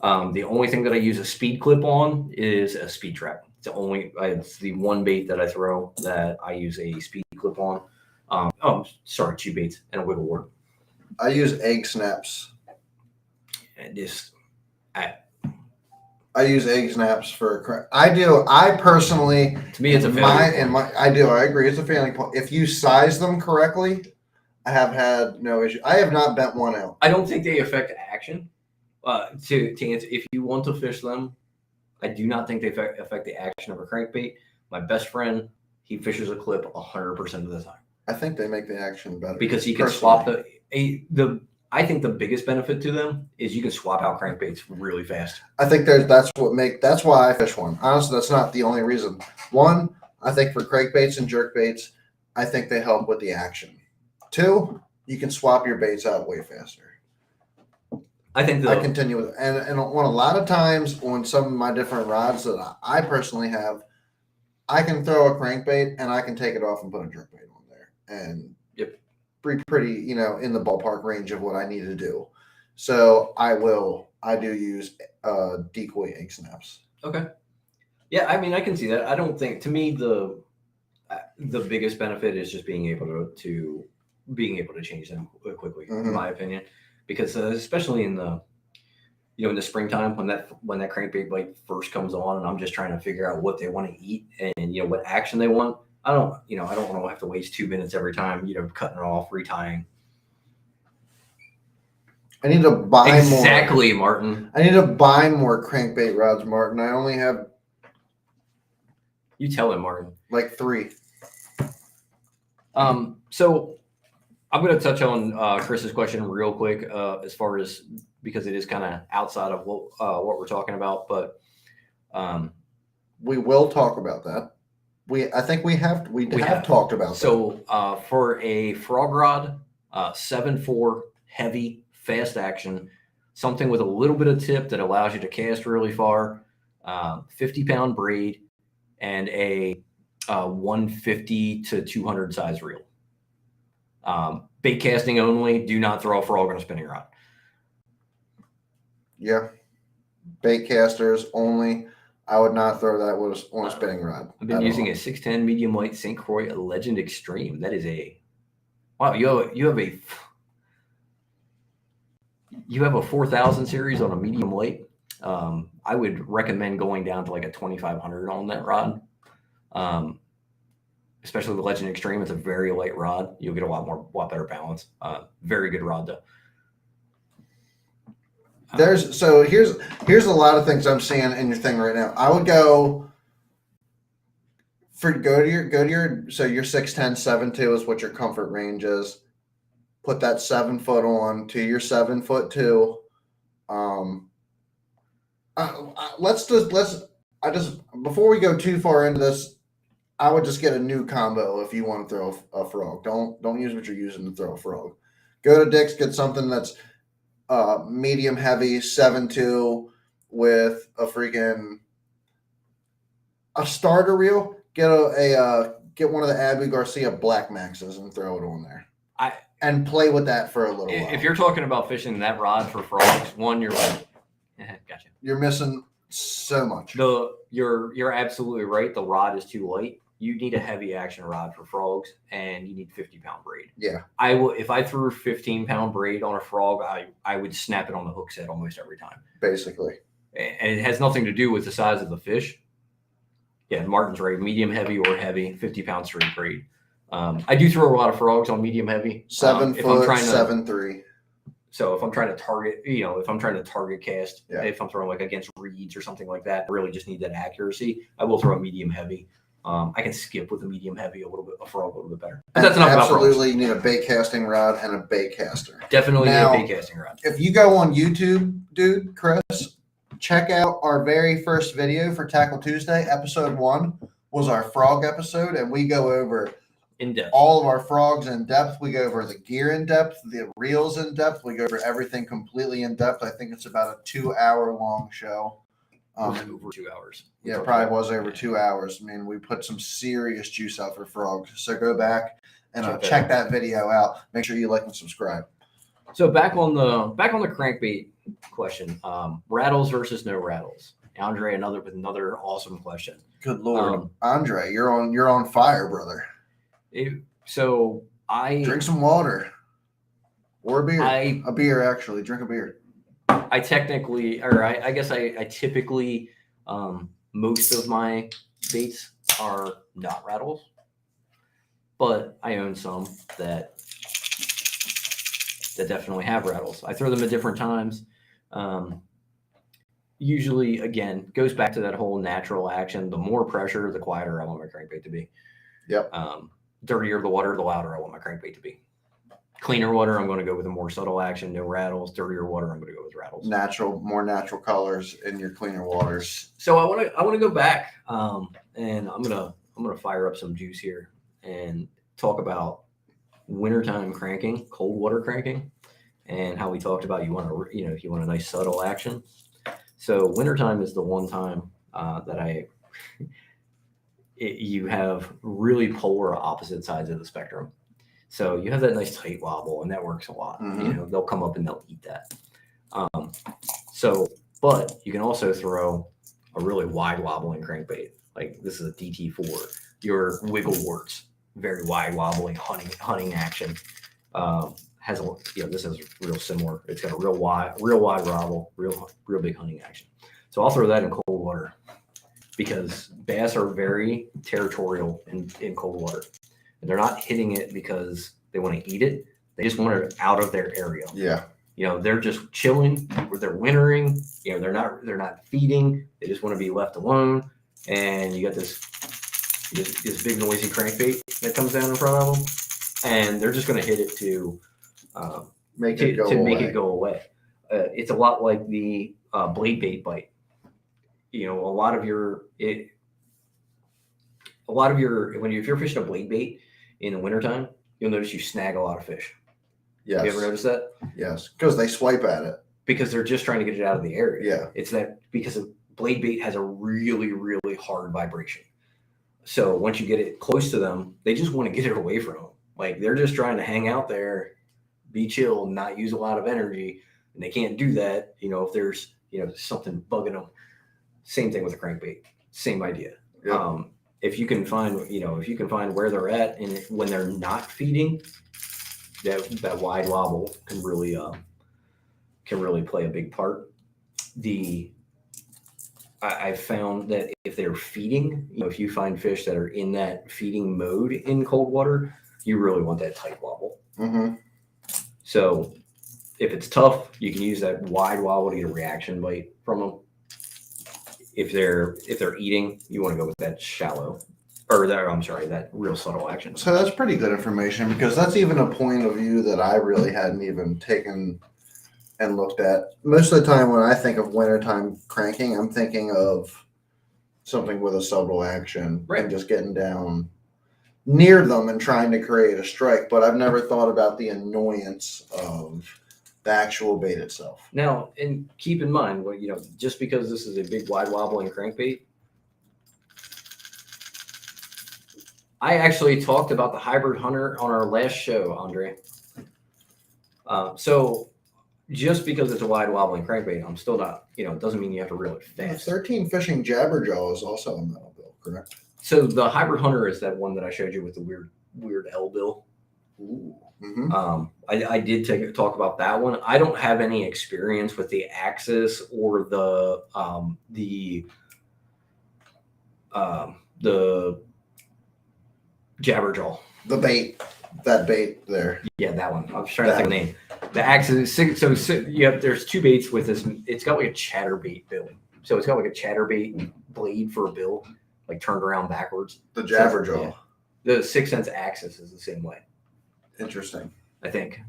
The only thing that I use a speed clip on is a speed trap. It's the one bait that I throw that I use a speed clip on. Two baits and a wiggle worm. I use egg snaps. And I use egg snaps for. I personally. To me, it's a failure point. I agree. It's a failing point. If you size them correctly, I have had no issue. I have not bent one out. I don't think they affect action. To answer, if you want to fish them, I do not think they affect the action of a crankbait. My best friend, he fishes a clip 100% of the time. I think they make the action better because he can swap I think the biggest benefit to them is you can swap out crankbaits really fast. I think that's why I fish one. Honestly, that's not the only reason. One, I think for crankbaits and jerkbaits, I think they help with the action. Two, you can swap your baits out way faster. I continue with, and on a lot of times on some of my different rods that I personally have, I can throw a crankbait and I can take it off and put a jerkbait on there, and pretty in the ballpark range of what I need to do. So I do use decoy egg snaps. Okay. Yeah, I mean, I can see that. I don't think, to me, the biggest benefit is just being able to change them quickly, in my opinion, because especially in the in the springtime when that crankbait bite first comes on, and I'm just trying to figure out what they want to eat and what action they want. I don't want to have to waste 2 minutes every time, cutting it off, retying. I need to buy more. Exactly, Martin. I need to buy more crankbait rods, Martin. I only have. You tell him, Martin. Like 3. So I'm going to touch on Chris's question real quick, as far as, because it is kind of outside of what we're talking about, but we will talk about that. I think we have talked about that. So for a frog rod, 7.4 heavy, fast action, something with a little bit of tip that allows you to cast really far, 50-pound braid, and a 150 to 200 size reel. Bait casting only. Do not throw a frog on a spinning rod. Yeah, bait casters only. I would not throw that on a spinning rod. I've been using a 610 medium light St. Croix Legend Extreme. That is wow. You have a 4000 series on a medium light. I would recommend going down to like a 2500 on that rod. Especially the Legend Extreme. It's a very light rod. You'll get a lot better balance. Very good rod though. Here's a lot of things I'm seeing in your thing right now. I would go to your so your 6'10", 7'2" is what your comfort range is. Put that 7 foot on to your 7'2". Before we go too far into this, I would just get a new combo if you want to throw a frog. Don't use what you're using to throw a frog. Go to Dick's, get something that's medium heavy 7.2 with a starter reel. Get one of the Abu Garcia Black Maxes and throw it on there. And play with that for a little while. If you're talking about fishing that rod for frogs, you're like, gotcha. You're missing so much. You're absolutely right. The rod is too light. You need a heavy action rod for frogs, and you need 50-pound braid. Yeah. If I threw 15-pound braid on a frog, I would snap it on the hook set almost every time. Basically. And it has nothing to do with the size of the fish. Yeah, Martin's right. Medium heavy or heavy, 50-pound straight braid. I do throw a lot of frogs on medium heavy. 7 foot, 7.3. So if I'm trying to target, if I'm trying to target cast, Yeah. if I'm throwing like against reeds or something like that, I really just need that accuracy. I will throw a medium heavy. I can skip with a medium heavy a frog a little bit better. But that's enough about frogs. Absolutely, you need a bait casting rod and a bait caster. Definitely Now, need a bait casting rod. If you go on YouTube, dude, Chris, check out our very first video for Tackle Tuesday. Episode 1 was our frog episode, and we go over in depth all of our frogs in depth. We go over the gear in depth, the reels in depth. We go over everything completely in depth. I think it's about a 2-hour long show. Over 2 hours. Yeah, probably was over 2 hours. I mean, we put some serious juice out for frogs. So go back and check that video out. Make sure you like and subscribe. So back on the crankbait question, rattles versus no rattles. Andre, another awesome question. Good Lord, Andre, you're on fire, brother. Drink some water or a beer. A beer, actually. Drink a beer. I typically, most of my baits are not rattles, but I own some that definitely have rattles. I throw them at different times. Usually, again, goes back to that whole natural action. The more pressure, the quieter I want my crankbait to be. Yep. Dirtier the water, the louder I want my crankbait to be. Cleaner water, I'm going to go with a more subtle action, no rattles. Dirtier water, I'm going to go with rattles. More natural colors in your cleaner waters. So I want to go back, and I'm gonna fire up some juice here and talk about wintertime cranking, cold water cranking, and how we talked about if you want a nice subtle action. So wintertime is the one time that you have really polar opposite sides of the spectrum. So you have that nice tight wobble, and that works a lot. Mm-hmm. They'll come up and they'll eat that. But you can also throw a really wide wobbling crankbait. Like this is a DT4. Your wiggle warts, very wide wobbling hunting action. This is real similar. It's got a real wide wobble, real big hunting action. So I'll throw that in cold water because bass are very territorial in cold water. And they're not hitting it because they want to eat it. They just want it out of their area. Yeah. They're just chilling or they're wintering. They're not feeding. They just want to be left alone. And you got this big noisy crankbait that comes down in front of them, and they're just going to hit it to make it go away. It's a lot like the blade bait bite. A lot of your if you're fishing a blade bait in the wintertime, you'll notice you snag a lot of fish. Yes. Have you ever noticed that? Yes, because they swipe at it. Because they're just trying to get it out of the area. Yeah. It's that because a blade bait has a really, really hard vibration. So once you get it close to them, they just want to get it away from them. Like they're just trying to hang out there, be chill, not use a lot of energy. And they can't do that, if there's, something bugging them. Same thing with a crankbait. Same idea. Yep. If you can find where they're at and when they're not feeding, that wide wobble can really play a big part. I found that if they're feeding, if you find fish that are in that feeding mode in cold water, you really want that tight wobble. Mm-hmm. So if it's tough, you can use that wide wobble to get a reaction bite from them. If they're eating, you want to go with that that real subtle action. So that's pretty good information because that's even a point of view that I really hadn't even taken and looked at. Most of the time when I think of wintertime cranking, I'm thinking of something with a subtle action and just getting down near them and trying to create a strike. But I've never thought about the annoyance of the actual bait itself. Now, and keep in mind, just because this is a big wide wobbling crankbait, I actually talked about the hybrid hunter on our last show, Andre. So just because it's a wide wobbling crankbait, I'm still not, it doesn't mean you have to reel it fast. 13 fishing jabberjaw is also a metal bill, correct? So the hybrid hunter is that one that I showed you with the weird L bill. Ooh. Mm-hmm. I did talk about that one. I don't have any experience with the Axis or the Jabberjaw. That bait there. Yeah, that one. I was trying to think of the name. The axis is there's two baits with this. It's got like a chatterbait bill. So it's got like a chatterbait blade for a bill, like turned around backwards. The Jabberjaw. Yeah. The 6 Sense axis is the same way. Interesting. I think.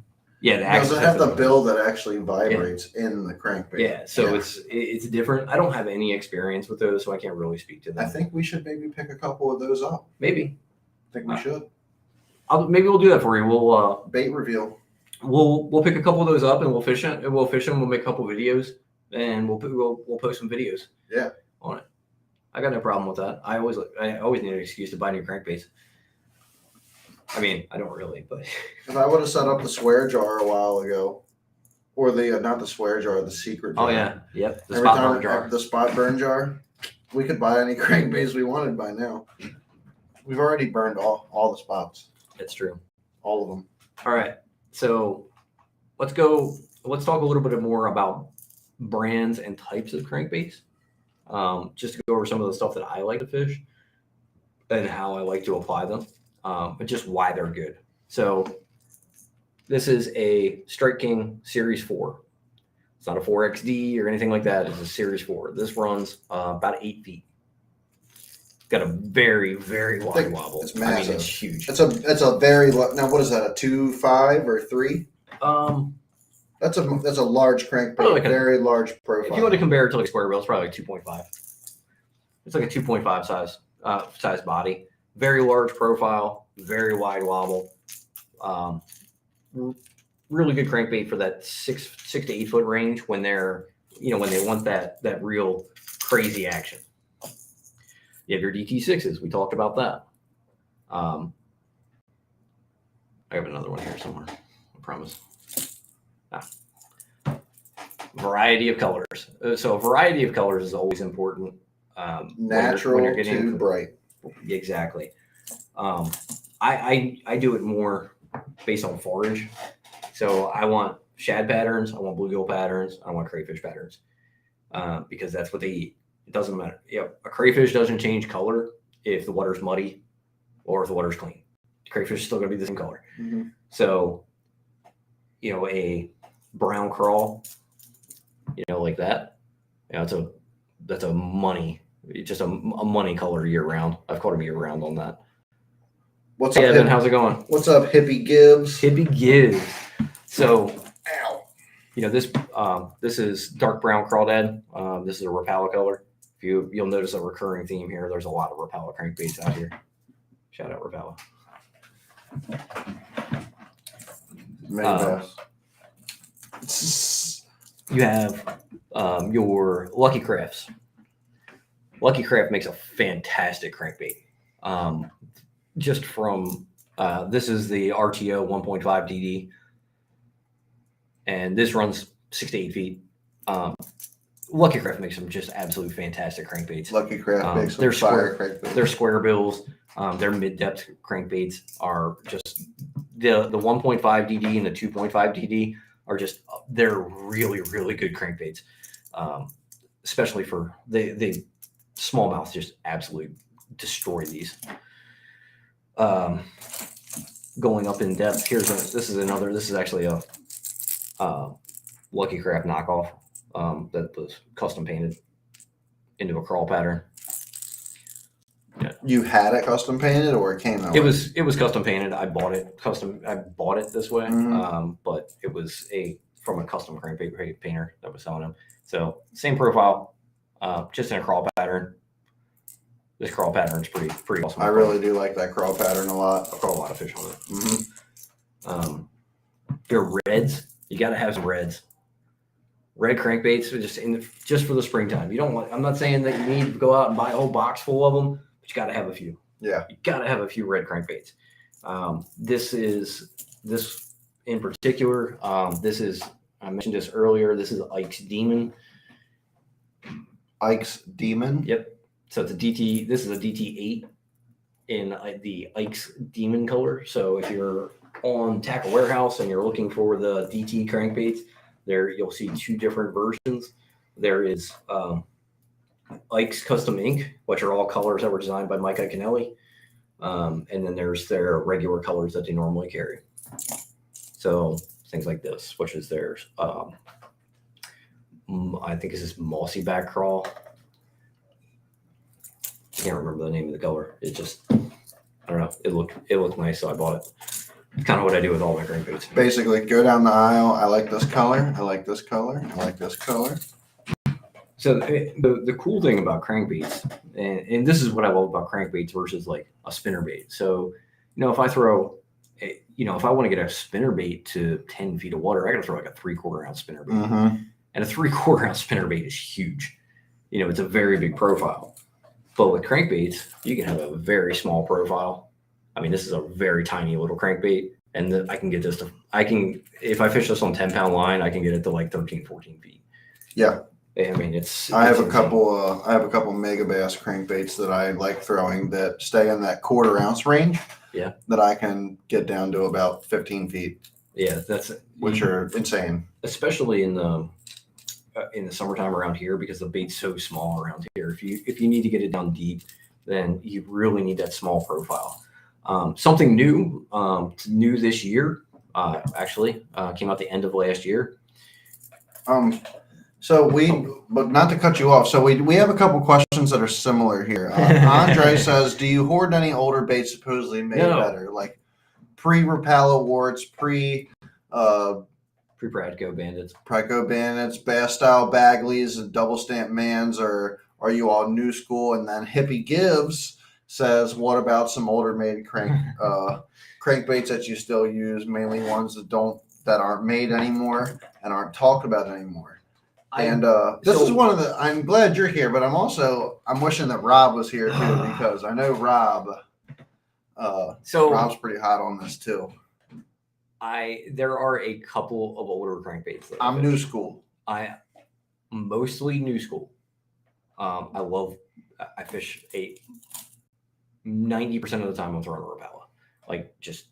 Yeah, the axis does it have the bill that actually vibrates in the crankbait? Yeah, so it's different. I don't have any experience with those, so I can't really speak to them. I think we should maybe pick a couple of those up. Maybe. I think we should. Maybe we'll do that for you. We'll bait reveal. We'll pick a couple of those up and we'll fish it. We'll fish them. We'll make a couple of videos and we'll post some videos. Yeah. On it. I got no problem with that. I always need an excuse to buy new crankbaits. I mean, I don't really, but if I would have set up the swear jar a while ago, or the not the swear jar, the secret jar. Oh yeah, yep. The spot burn jar. The spot burn jar. We could buy any crankbaits we wanted by now. We've already burned all the spots. That's true. All of them. All right. So let's talk a little bit more about brands and types of crankbaits. Just to go over some of the stuff that I like to fish and how I like to apply them, but just why they're good. So this is a Strike King Series 4. It's not a 4XD or anything like that. It's a Series 4. This runs about 8 feet. Got a very, very wide wobble. It's massive. I mean, it's huge. It's a very now. What is that? A 2.5 or 3? That's a large crankbait. Like very large profile. If you want to compare it to like square bill, it's probably like 2.5. It's like a 2.5 size body. Very large profile. Very wide wobble. Really good crankbait for that 6 to 8 foot range when they're when they want that real crazy action. You have your DT6s. We talked about that. I have another one here somewhere. I promise. Variety of colors. So a variety of colors is always important. Natural when you're getting too bright. Exactly. I do it more based on forage. So I want shad patterns. I want bluegill patterns. I want crayfish patterns because that's what they eat. It doesn't matter. A crayfish doesn't change color if the water's muddy or if the water's clean. The crayfish is still going to be the same color. Mm-hmm. So, a brown crawl, like that, that's a money, just a money color year round. I've caught them year round on that. What's up, Evan? How's it going? What's up, Hippie Gibbs? Hippie Gibbs. So, ow. This is dark brown crawdad. This is a Rapala color. You'll notice a recurring theme here. There's a lot of Rapala crankbaits out here. Shout out Rapala. You have your Lucky Crafts. Lucky Craft makes a fantastic crankbait. Just from this is the RTO 1.5 DD, and this runs 6 to 8 feet. Lucky Craft makes some just absolute fantastic crankbaits. Lucky Craft makes some fire crankbaits. Their square bills, their mid-depth crankbaits are just the 1.5 DD and the 2.5 DD are just they're really, really good crankbaits. Especially for they smallmouth just absolutely destroy these. Going up in depth, this is actually a Lucky Craft knockoff. That was custom painted into a crawl pattern. Yeah. You had it custom painted, or it came out? It was custom painted. I bought it this way, Mm-hmm. but it was from a custom crankbait painter that was selling them. So same profile, just in a crawl pattern. This crawl pattern is pretty awesome. I really do like that crawl pattern a lot. I've caught a lot of fish on it. Mm-hmm. Your reds, you got to have some reds. Red crankbaits are just for the springtime. You don't want. I'm not saying that you need to go out and buy a whole box full of them, but you got to have a few. Yeah, you got to have a few red crankbaits. This in particular. I mentioned this earlier. This is Ike's Demon. Ike's Demon. Yep. So it's a DT. This is a DT8 in the Ike's Demon color. So if you're on Tackle Warehouse and you're looking for the DT crankbaits, there you'll see 2 different versions. There is Ike's Custom Ink, which are all colors that were designed by Mike Iaconelli. And then there's their regular colors that they normally carry. So things like this, which is their, I think it's this mossy back crawl. I can't remember the name of the color. It just, I don't know. It looked nice, so I bought it. It's kind of what I do with all my crankbaits. Basically, go down the aisle. I like this color. I like this color. I like this color. So the cool thing about crankbaits, and this is what I love about crankbaits versus like a spinnerbait. So, if I throw, if I want to get a spinnerbait to 10 feet of water, I got to throw like a 3/4 ounce spinnerbait. Mm-hmm. And a 3/4 ounce spinnerbait is huge. It's a very big profile. But with crankbaits, you can have a very small profile. I mean, this is a very tiny little crankbait. And I can get this if I fish this on 10-pound line, I can get it to like 13, 14 feet. Yeah. I mean, I have a couple mega bass crankbaits that I like throwing that stay in that 1/4 ounce range. Yeah. That I can get down to about 15 feet. Yeah, which are insane. Especially in the summertime around here, because the bait's so small around here. If you need to get it down deep, then you really need that small profile. Something new this year, actually came out the end of last year. But not to cut you off. So we have a couple questions that are similar here. Andre says, "Do you hoard any older baits supposedly made better, like pre-Rapala awards, pre-Pradco bandits, bass style Bagleys, and double stamp mans, or are you all new school?" And then Hippie Gives says, "What about some older made crankbaits that you still use, mainly ones that aren't made anymore and aren't talked about anymore?" And this is one of the. I'm glad you're here, but I'm wishing that Rob was here too, because I know Rob. Rob's pretty hot on this too. There are a couple of older crankbaits. I'm new school. I mostly new school. I fish 90% of the time I'm throwing a Rapala, like just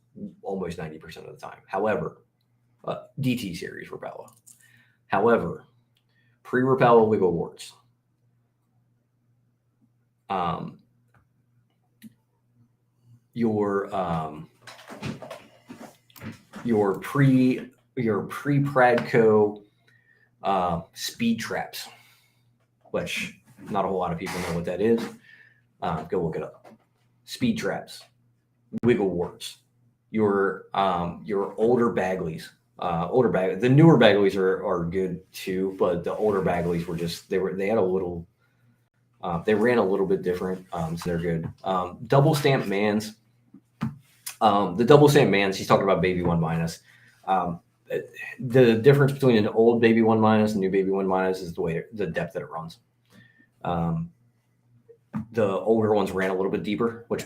almost 90% of the time. However, DT series Rapala. However, pre-Rapala wiggle warts. Your pre-Pradco speed traps, which not a whole lot of people know what that is. Go look it up. Speed traps, wiggle warts. Your older Bagleys. The newer Bagleys are good too, but the older Bagleys were they ran a little bit different, so they're good. Double stamp mans. The double stamp mans, he's talking about Baby 1-. The difference between an old Baby 1- and new Baby 1- is the depth that it runs. The older ones ran a little bit deeper, which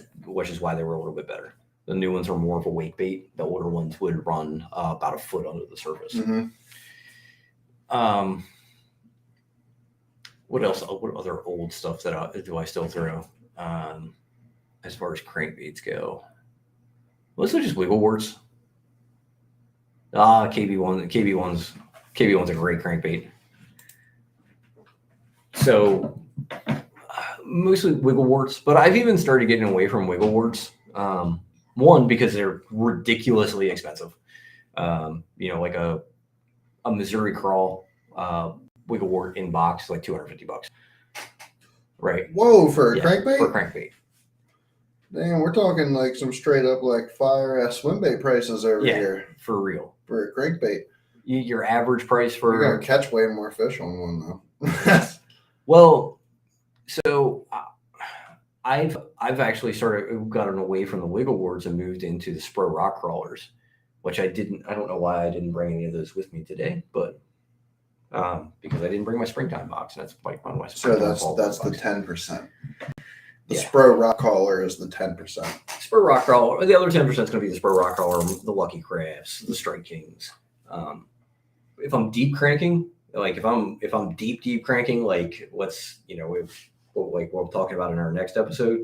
is why they were a little bit better. The new ones are more of a wake bait. The older ones would run about a foot under the surface. Mm-hmm. What else? What other old stuff do I still throw? As far as crankbaits go, mostly just wiggle warts. KB1's a great crankbait. So mostly wiggle warts, but I've even started getting away from wiggle warts. One, because they're ridiculously expensive. Like a Missouri crawl wiggle wart in box, like $250. Right. Whoa, for a crankbait? For a crankbait. Damn, we're talking like some straight up like fire ass swim bait prices over here. For real. For a crankbait. Your average price for you're gonna catch way more fish on one though. Well, so I've actually gotten away from the wiggle warts and moved into the Spro rock crawlers, which I don't know why I didn't bring any of those with me today, but because I didn't bring my springtime box, and that's like one of my springtime. So that's the 10%. The Spro rock crawler is the 10%. Spro rock crawler. The other 10% is going to be the Spro rock crawler, the Lucky Crafts, the Strike Kings. If I'm deep cranking, like if I'm deep cranking, like like what we're talking about in our next episode,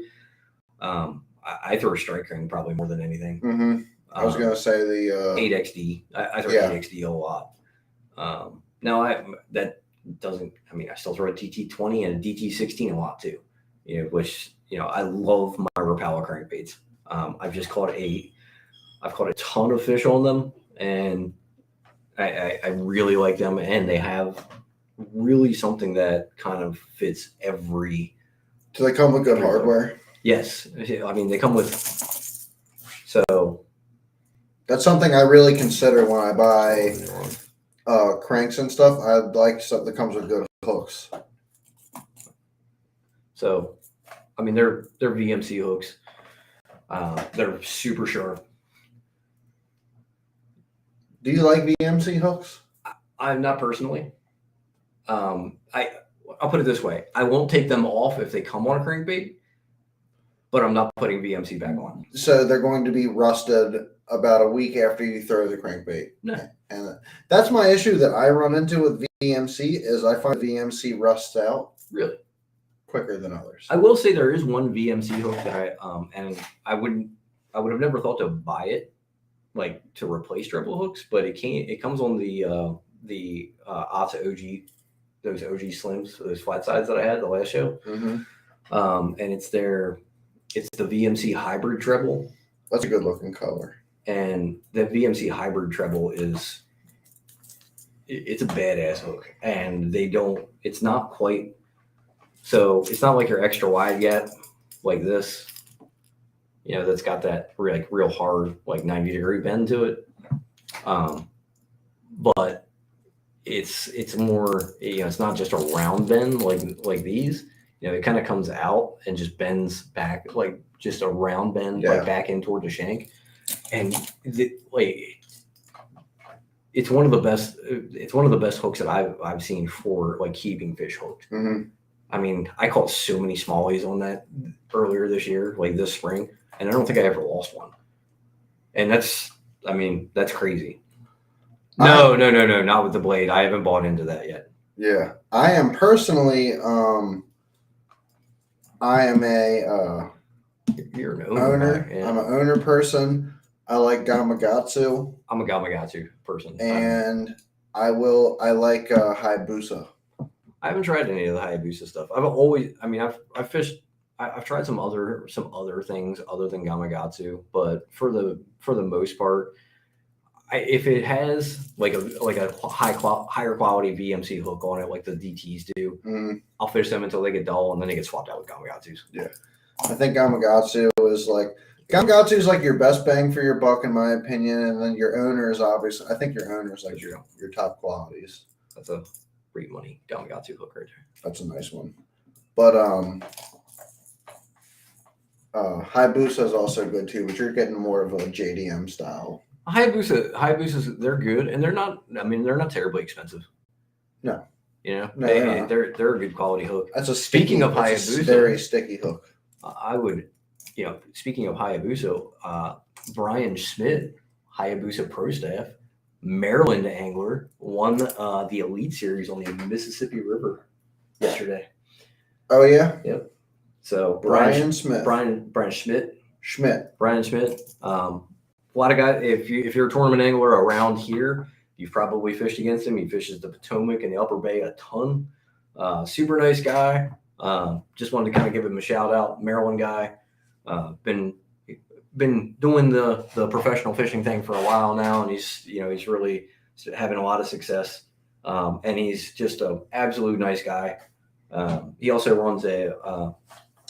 I throw a Strike King probably more than anything. Mm-hmm. I was going to say the 8XD. I throw 8XD a lot. Now I still throw a DT20 and a DT16 a lot too. Which I love my Rapala crankbaits. I've caught a ton of fish on them, and I really like them, and they have really something that kind of fits every. Do they come with good hardware? Yes, I mean they come with. So that's something I really consider when I buy cranks and stuff. I'd like something that comes with good hooks. So, I mean they're VMC hooks. They're super sharp. Do you like VMC hooks? I'm not personally. I'll put it this way: I won't take them off if they come on a crankbait, but I'm not putting VMC back on. So they're going to be rusted about a week after you throw the crankbait. No. And that's my issue that I run into with VMC is I find VMC rusts out really quicker than others. I will say there is one VMC hook that and I would have never thought to buy it, like to replace treble hooks, but it comes on the Ata OG, those OG Slims, those flat sides that I had the last show. Mm-hmm. And it's the VMC hybrid treble. That's a good looking color. And the VMC hybrid treble it's a badass hook, and it's not quite, so it's not like your extra wide yet, like this, that's got that real hard, like 90-degree bend to it. But it's more, it's not just a round bend like these, it kind of comes out and just bends back, like just a round bend, like back in toward the shank. And it's one of the best hooks that I've seen for like keeping fish hooked. Mm-hmm. I mean, I caught so many smallies on that earlier this year, like this spring, and I don't think I ever lost one. And that's crazy. No, not with the blade. I haven't bought into that yet. Yeah, I am personally, I am You're an owner. Yeah. I'm an owner person. I like Gamakatsu. I'm a Gamakatsu person. And I like Hayabusa. I haven't tried any of the Hayabusa stuff. I've fished. I've tried some other things other than Gamakatsu, but for the most part, if it has like a higher quality VMC hook on it, like the DTs do, I'll fish them until they get dull, and then they get swapped out with Gamakatsus. Yeah, I think Gamakatsu is like your best bang for your buck, in my opinion, and then your owner is obviously. I think your owner is like your top qualities. That's a free money Gamakatsu hook right there. That's a nice one, but Hayabusa is also good too, but you're getting more of a JDM style. Hayabusas, they're good, and they're not terribly expensive. No. They're a good quality hook. That's speaking of Hayabusa, very sticky hook. I would, speaking of Hayabusa, Brian Schmidt, Hayabusa Pro Staff, Maryland angler, won the Elite Series on the Mississippi River yesterday. Oh yeah. Yep. So Brian Schmidt. A lot of guys, if you're a tournament angler around here, you've probably fished against him. He fishes the Potomac and the Upper Bay a ton. Super nice guy. Just wanted to kind of give him a shout out. Maryland guy. Been doing the professional fishing thing for a while now, and he's really having a lot of success. And he's just an absolute nice guy. He also runs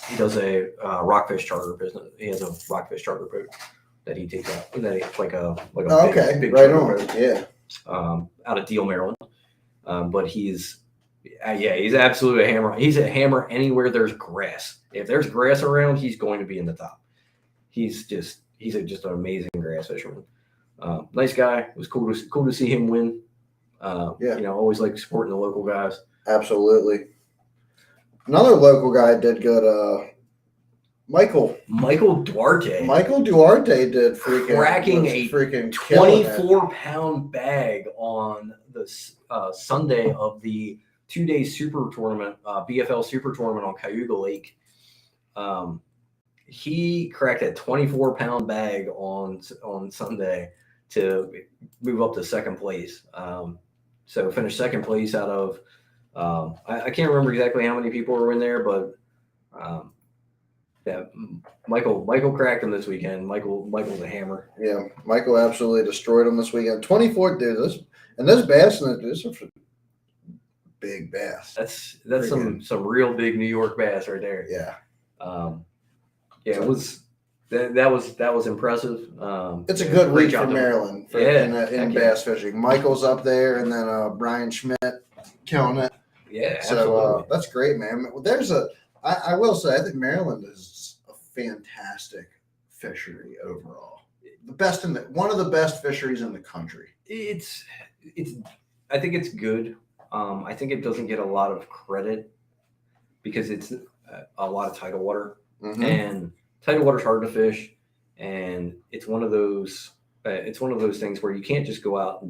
he does a rockfish charter business. He has a rockfish charter boat that he takes out. Like a big right on. Boat. Yeah. Out of Deal, Maryland. But he's absolutely a hammer. He's a hammer anywhere there's grass. If there's grass around, he's going to be in the top. He's just an amazing grass fisherman. Nice guy. It was cool to see him win. Always like supporting the local guys. Absolutely. Another local guy did good. Michael Duarte. Michael Duarte did cracking a 24-pound bag on the Sunday of the 2-day super tournament, BFL super tournament on Cayuga Lake. He cracked a 24-pound bag on Sunday to move up to second place. So finished second place out of I can't remember exactly how many people were in there, but Michael cracked him this weekend. Michael's a hammer. Yeah, Michael absolutely destroyed him this weekend. 24, dude. And those bass, those are big bass. That's some real big New York bass right there. Yeah. It was that was impressive. It's a good week for Maryland in bass fishing. Michael's up there, and then Brian Schmidt killing it. Yeah, so absolutely. That's great, man. I will say, I think Maryland is a fantastic fishery overall. One of the best fisheries in the country. I think it's good. I think it doesn't get a lot of credit because it's a lot of tidal water, and tidal water is hard to fish, and it's one of those things where you can't just go out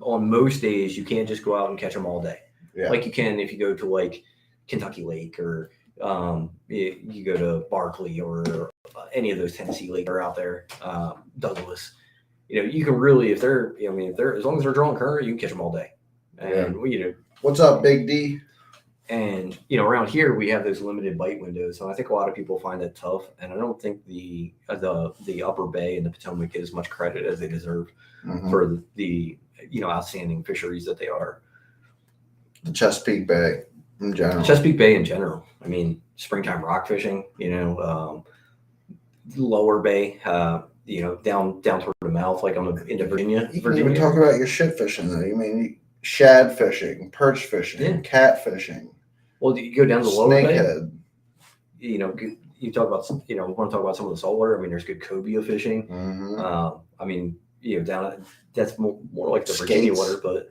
on most days you can't just go out and catch them all day, like you can if you go to like Kentucky Lake or you go to Barkley or any of those Tennessee lakes that are out there, Douglas. You can really, if they're as long as they're drawing current, you can catch them all day. And what's up, Big D? And around here we have those limited bite windows, so I think a lot of people find that tough. And I don't think the Upper Bay and the Potomac get as much credit as they deserve for the outstanding fisheries that they are. The Chesapeake Bay in general. Chesapeake Bay in general. I mean, springtime rock fishing. Lower Bay. Down toward the mouth, like into Virginia. You can even talk about your shit fishing, though. You mean shad fishing, perch fishing, cat fishing. Well, you go down to the Lower Bay. Snakehead. You talk about want to talk about some of the saltwater. I mean, there's good cobia fishing. I mean, down that's more like the Virginia water, but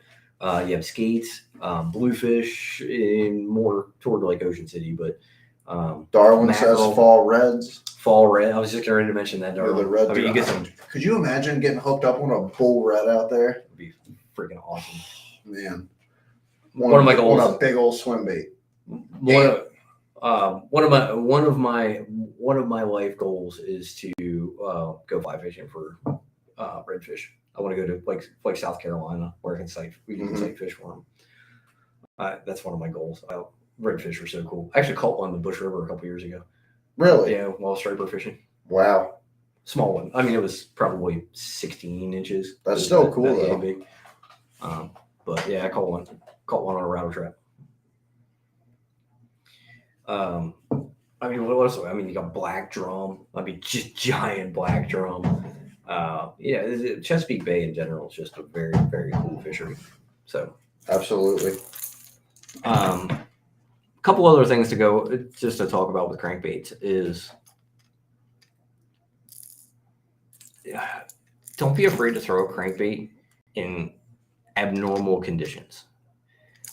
you have skates, bluefish, in more toward like Ocean City, but Darwin mackerel, says fall reds. Fall red. I was just getting ready to mention that. The red. I mean, you get some. Could you imagine getting hooked up on a bull red out there? It'd be freaking awesome, man. One of my goals. On a big old swim bait. One of my life goals is to go fly fishing for redfish. I want to go to like South Carolina where we can sight fish for them. That's one of my goals. Redfish are so cool. I actually caught one in the Bush River a couple years ago. Really? Yeah, while striper fishing. Wow. Small one. I mean, it was probably 16 inches. That's still cool though. Big. But yeah, I caught one on a rattle trap. I mean, what else? I mean, you got black drum. I mean, just giant black drum. Chesapeake Bay in general is just a very, very cool fishery. So absolutely. A couple other things to talk about with crankbaits is don't be afraid to throw a crankbait in abnormal conditions.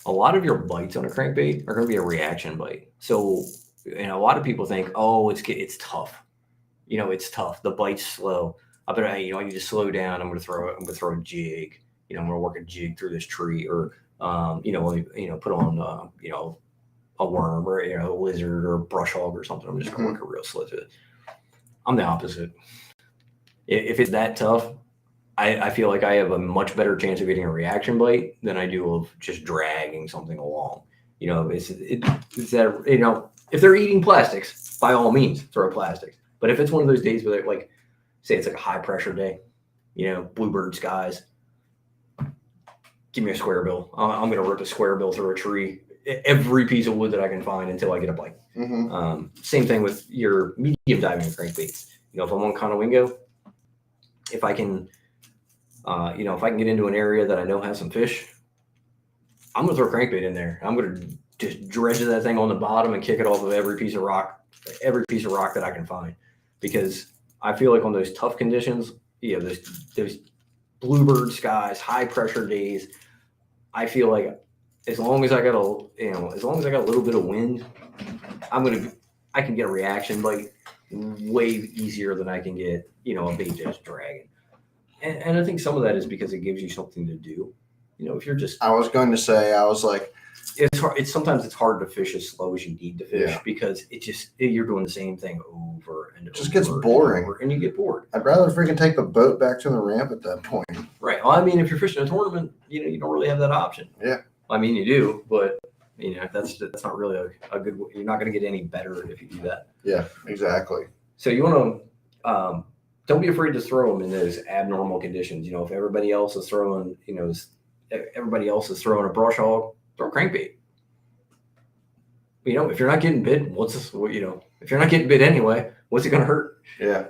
A lot of your bites on a crankbait are going to be a reaction bite. So, a lot of people think, oh, it's tough. It's tough. The bite's slow. I need to slow down. I'm going to throw a jig. I'm going to work a jig through this tree, or put on a worm or a lizard or a brush hog or something. I'm just going to work a real slow through it. I'm the opposite. If it's that tough, I feel like I have a much better chance of getting a reaction bite than I do of just dragging something along. It's that, if they're eating plastics, by all means, throw plastics. But if it's one of those days where like, say it's like a high pressure day, bluebird skies, give me a square bill. I'm going to rip a square bill through a tree, every piece of wood that I can find until I get a bite. Same thing with your medium diving crankbaits. If I'm on Conowingo, if I can get into an area that I know has some fish, I'm going to throw crankbait in there. I'm going to just dredge that thing on the bottom and kick it off of every piece of rock that I can find. Because I feel like on those tough conditions, those bluebird skies, high pressure days, I feel like as long as I got a little bit of wind, I can get a reaction bite way easier than I can get, a bait just dragging. And I think some of that is because it gives you something to do. If you're just, I was going to say, I was like, it's hard. Sometimes it's hard to fish as slow as you need to fish because you're doing the same thing over and over. It just gets boring, and you get bored. I'd rather freaking take the boat back to the ramp at that point. Right. Well, I mean, if you're fishing a tournament, you don't really have that option. Yeah. I mean, you do, but that's not really a good. You're not going to get any better if you do that. Yeah, exactly. So you want to don't be afraid to throw them in those abnormal conditions. You know, if everybody else is throwing, everybody else is throwing a brush hog, throw a crankbait. You know, if you're not getting bit, if you're not getting bit anyway, what's it going to hurt? Yeah.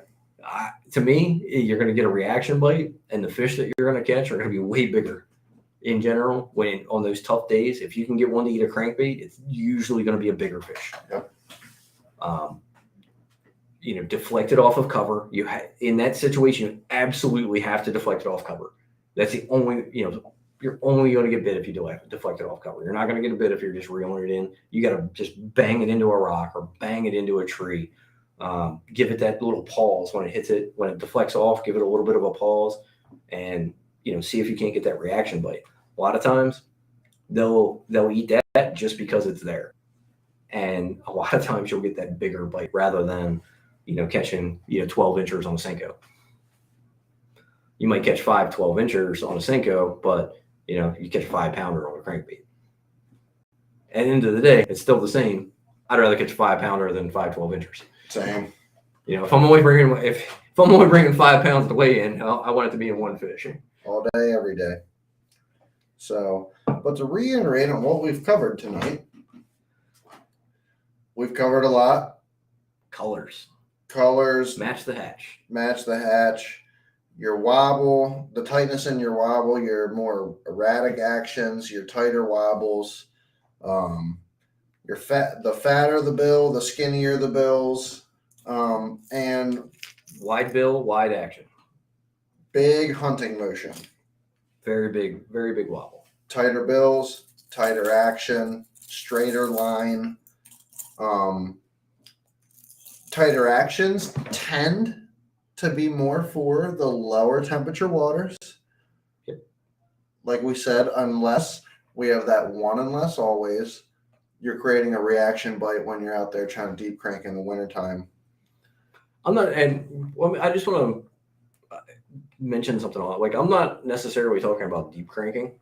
To me, you're going to get a reaction bite, and the fish that you're going to catch are going to be way bigger. In general, when on those tough days, if you can get one to eat a crankbait, it's usually going to be a bigger fish. Yep. Deflect it off of cover. In that situation, you absolutely have to deflect it off cover. That's the only, you're only going to get bit if you deflect it off cover. You're not going to get a bit if you're just reeling it in. You got to just bang it into a rock or bang it into a tree. Give it that little pause when it hits it. When it deflects off, give it a little bit of a pause, and see if you can't get that reaction bite. A lot of times, they'll eat that just because it's there, and a lot of times you'll get that bigger bite rather than catching 12 inchers on a Senko. You might catch 5 12 inchers on a Senko, but you catch a 5-pounder on a crankbait. At the end of the day, it's still the same. I'd rather catch a 5-pounder than 5 12 inchers. Same. If I'm only bringing 5 pounds to weigh in, I want it to be in one fish. All day, every day. So, but to reiterate on what we've covered tonight, we've covered a lot. Colors. Match the hatch. Your wobble, the tightness in your wobble, your more erratic actions, your tighter wobbles, the fatter the bill, the skinnier the bills, and wide bill, wide action. Big hunting motion. Very big wobble. Tighter bills, tighter action, straighter line. Tighter actions tend to be more for the lower temperature waters. Yep. Like we said, unless we have that one unless always, you're creating a reaction bite when you're out there trying to deep crank in the wintertime. I just want to mention something. Like, I'm not necessarily talking about deep cranking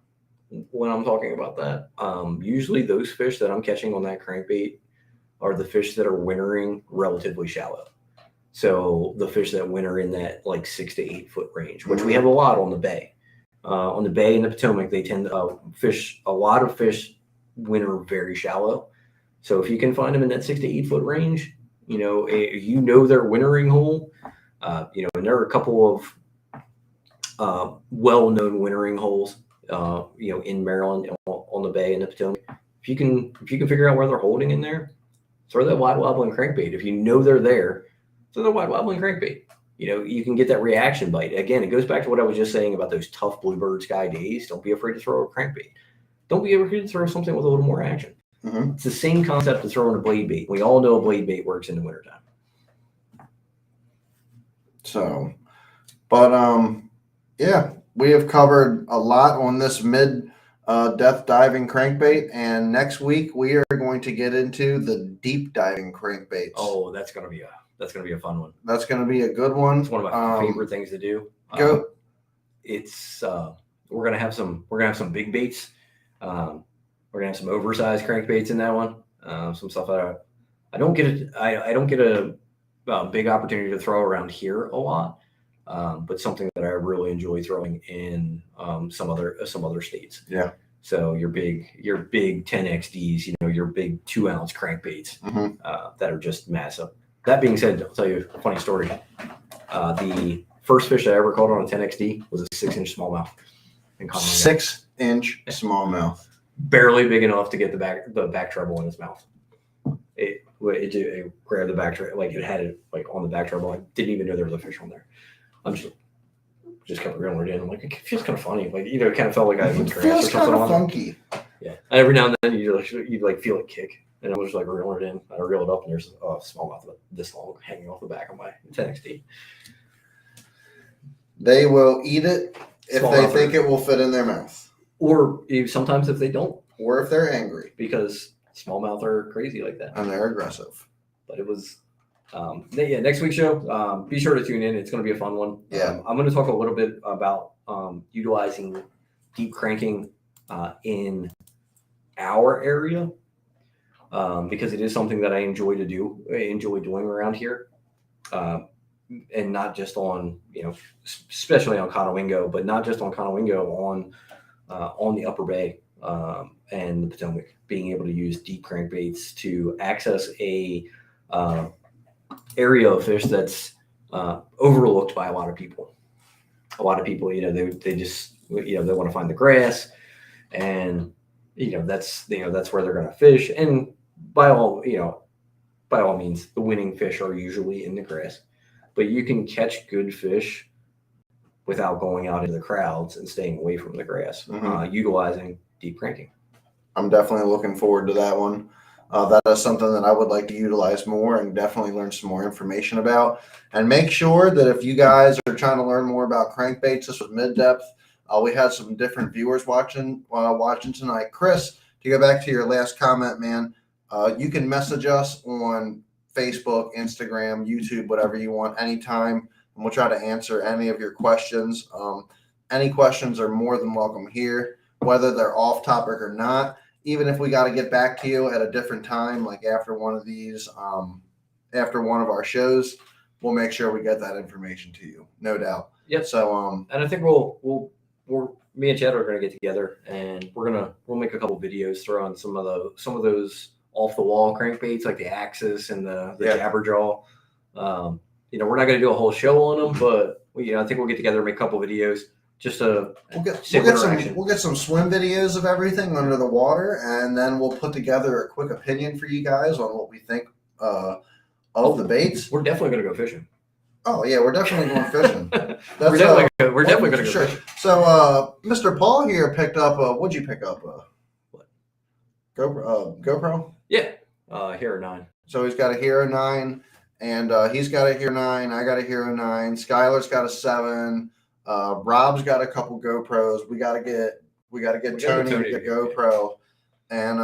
when I'm talking about that. Usually those fish that I'm catching on that crankbait are the fish that are wintering relatively shallow. So the fish that winter in that 6 to 8 foot range, which we have a lot on the bay. On the bay in the Potomac, they tend to a lot of fish winter very shallow. So if you can find them in that 6 to 8 foot range, their wintering hole, and there are a couple of well-known wintering holes, in Maryland on the bay in the Potomac. If you can figure out where they're holding in there, throw that wide wobbling crankbait. If they're there, throw the wide wobbling crankbait. You can get that reaction bite. Again, it goes back to what I was just saying about those tough bluebird sky days. Don't be afraid to throw a crankbait. Don't be afraid to throw something with a little more action. Mm-hmm. It's the same concept of throwing a blade bait. We all know a blade bait works in the wintertime. So, but yeah, we have covered a lot on this mid-depth diving crankbait, and next week we are going to get into the deep diving crankbaits. Oh, that's gonna be a fun one. That's gonna be a good one. It's one of my favorite things to do. We're gonna have some big baits. We're gonna have some oversized crankbaits in that one. Some stuff that I don't get a big opportunity to throw around here a lot, but something that I really enjoy throwing in some other states. Yeah. So your big 10XDs, your big 2-ounce crankbaits that are just massive. That being said, I'll tell you a funny story. The first fish I ever caught on a 10XD was a 6-inch smallmouth. 6-inch smallmouth. Barely big enough to get the back treble in its mouth. It grabbed the back treble, it had it on the back treble. I didn't even know there was a fish on there. I'm just kept reeling it in. I'm like, it feels kind of funny. It kind of felt like I was grass or something on funky. Yeah. And every now and then you'd feel it kick. And I was just reeling it in. I reel it up and there's a smallmouth about this long hanging off the back of my 10XD. They will eat it if they think it will fit in their mouth. Or sometimes if they don't. Or if they're angry. Because smallmouth are crazy like that. And they're aggressive. But it was, next week's show, be sure to tune in. It's going to be a fun one. Yeah. I'm going to talk a little bit about utilizing deep cranking in our area because it is something that I enjoy doing around here. and not just on, especially on Conowingo, but not just on Conowingo, on the Upper Bay and the Potomac, being able to use deep crankbaits to access a area of fish that's overlooked by a lot of people. A lot of people, they just, they want to find the grass, and that's where they're going to fish. And by all means, the winning fish are usually in the grass, but you can catch good fish without going out into the crowds and staying away from the grass, utilizing deep cranking. I'm definitely looking forward to that one. That is something that I would like to utilize more and definitely learn some more information about. And make sure that if you guys are trying to learn more about crankbaits, this was mid-depth. We had some different viewers watching tonight. Chris, to go back to your last comment, man, you can message us on Facebook, Instagram, YouTube, whatever you want, anytime, and we'll try to answer any of your questions. Any questions are more than welcome here, whether they're off topic or not. Even if we got to get back to you at a different time, like after one of these, after one of our shows, we'll make sure we get that information to you, no doubt. Yep. So, and I think me and Chad are going to get together, and we'll make a couple videos, throw on some of those off the wall crankbaits like the Axis and the Jabberjaw. We're not going to do a whole show on them, but I think we'll get together and make a couple videos. Just we'll get some swim videos of everything under the water, and then we'll put together a quick opinion for you guys on what we think of the baits. We're definitely going to go fishing. Oh yeah, we're definitely going fishing. We're definitely going to go fishing. So, Mr. Paul here picked up. What'd you pick up? What? GoPro. Yeah, Hero 9. So he's got a Hero 9, and he's got a Hero 9. I got a Hero 9. Skylar's got a 7. Rob's got a couple GoPros. We gotta get Tony to get GoPro, and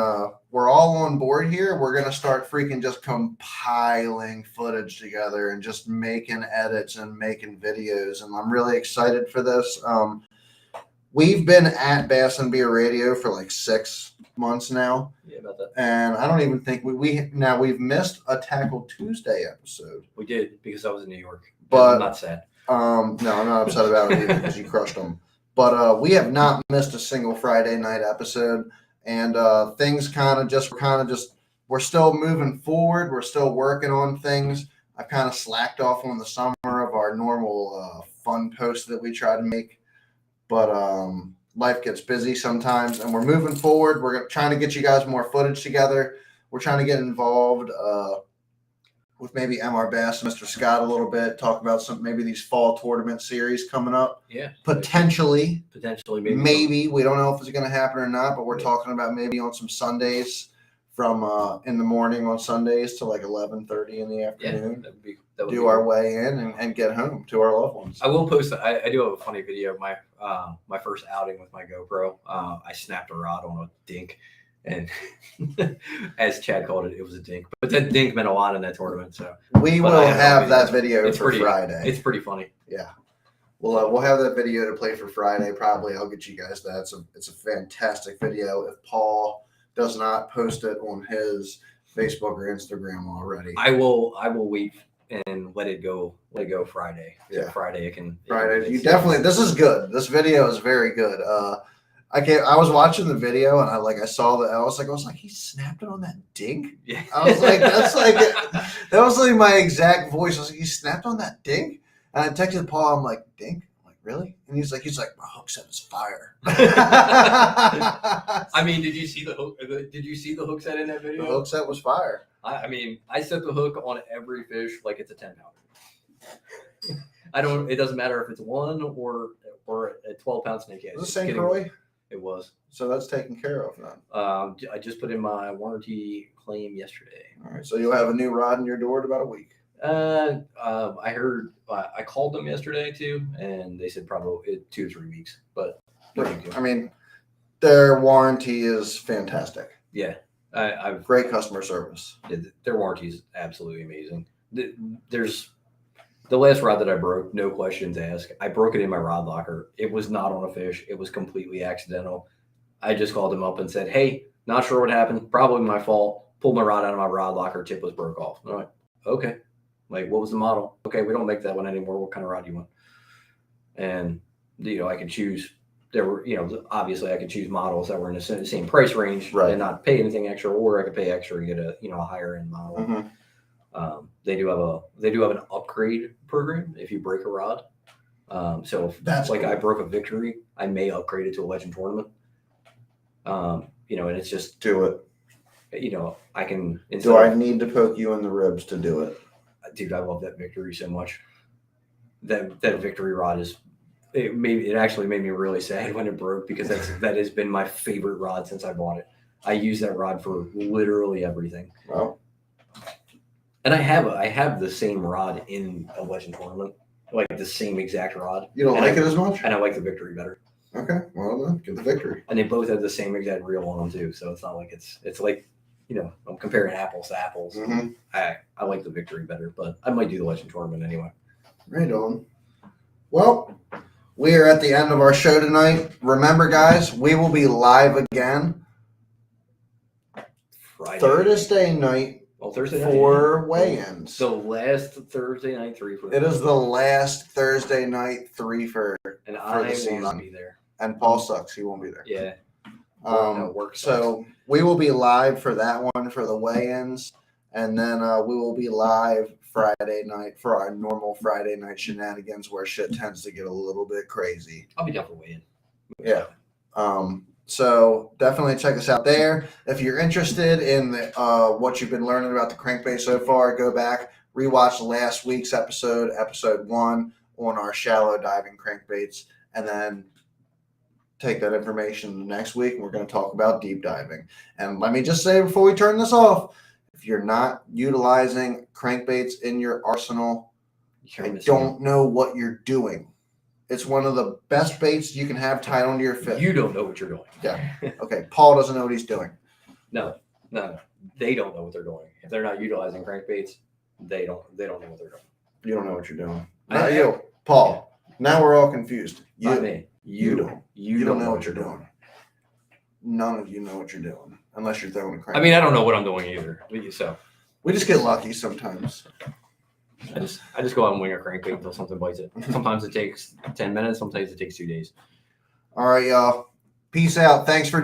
we're all on board here. We're gonna start freaking just compiling footage together and just making edits and making videos. And I'm really excited for this. We've been at Bass and Beer Radio for like 6 months now. Yeah, about that. And I don't even think we've missed a Tackle Tuesday episode. We did, because I was in New York. But I'm not sad. No, I'm not upset about it either, because you crushed them. But we have not missed a single Friday night episode, and things we're still moving forward. We're still working on things. I've kind of slacked off on the summer of our normal fun posts that we try to make, but life gets busy sometimes, and we're moving forward. We're trying to get you guys more footage together. We're trying to get involved with maybe MR Bass and Mr. Scott a little bit, talk about maybe these fall tournament series coming up. Yeah. Potentially, maybe. We don't know if it's going to happen or not, but we're talking about maybe on some Sundays from in the morning on Sundays to like 11:30 in the afternoon. Yeah, that would do our way in and get home to our loved ones. I will post. I do have a funny video of my first outing with my GoPro. I snapped a rod on a dink. And as Chad called it, it was a dink. But that dink meant a lot in that tournament. So we will have that video for Friday. It's pretty funny. Yeah. We'll have that video to play for Friday. Probably I'll get you guys that. It's a fantastic video. If Paul does not post it on his Facebook or Instagram already, I will wait and let it go Friday. Yeah. Friday it can. Friday. You definitely. This is good. This video is very good. I was watching the video, and I was like, he snapped it on that dink. Yeah. I was like, that was like my exact voice. I was like, he snapped on that dink, and I texted Paul. I'm like, dink? I'm like, really? And he's like, my hook set is fire. I mean, did you see the hook? Did you see the hook set in that video? The hook set was fire. I mean, I set the hook on every fish like it's a 10-pounder. It doesn't matter if it's 1 or a 12-pound snakehead. Was it St. Croix? It was. So that's taken care of then. I just put in my warranty claim yesterday. All right. So you'll have a new rod in your door in about a week. I heard. I called them yesterday too, and they said probably 2 or 3 weeks. But I mean, their warranty is fantastic. Yeah, I've great customer service. Yeah, their warranty is absolutely amazing. There's the last rod that I broke, no questions asked. I broke it in my rod locker. It was not on a fish. It was completely accidental. I just called them up and said, hey, not sure what happened. Probably my fault. Pulled my rod out of my rod locker. Tip was broke off. I'm like, okay. Like, what was the model? Okay, we don't make that one anymore. What kind of rod do you want? And I could choose. There were, obviously I could choose models that were in the same price range Right. and not pay anything extra, or I could pay extra and get a higher end model. Mm-hmm. They do have an upgrade program if you break a rod. So if That's like cool. I broke a Victory, I may upgrade it to a Legend Tournament. And it's just Do it. I can. Do I need to poke you in the ribs to do it? Dude, I love that Victory so much. That Victory rod is. It actually made me really sad when it broke, because that has been my favorite rod since I bought it. I use that rod for literally everything. Well, and I have the same rod in a Legend Tournament, like the same exact rod. You don't like it as much? And I like the Victory better. Okay, well then, get the Victory. And they both have the same exact reel on them too, so it's not like it's like, I'm comparing apples to apples. Mm-hmm. I like the Victory better, but I might do the Legend Tournament anyway. Right on. Well, we are at the end of our show tonight. Remember, guys, we will be live again Thursday night for weigh-ins. The last Thursday night 3 for. It is the last Thursday night 3 for. And for I the season. will not be there. And Paul sucks; he won't be there. Yeah. Work so we will be live for that one for the weigh-ins, and then we will be live Friday night for our normal Friday night shenanigans, where shit tends to get a little bit crazy. I'll be down for weigh-in. Yeah. So definitely check us out there. If you're interested in what you've been learning about the crankbait so far, go back, rewatch last week's episode 1 on our shallow diving crankbaits, and then take that information the next week, and we're going to talk about deep diving. And let me just say before we turn this off, if you're not utilizing crankbaits in your arsenal, I don't know what you're doing. It's one of the best baits you can have tied onto your fish. You don't know what you're doing. Yeah. Okay. Paul doesn't know what he's doing. No. They don't know what they're doing. If they're not utilizing crankbaits, they don't know what they're doing. You don't know what you're doing. Not you, Paul. Now we're all confused. Not me. You don't know what you're doing. None of you know what you're doing unless you're throwing a crankbait. I mean, I don't know what I'm doing either. So we just get lucky sometimes. I just go out and wing a crankbait until something bites it. Sometimes it takes 10 minutes. Sometimes it takes 2 days. All right, y'all. Peace out. Thanks for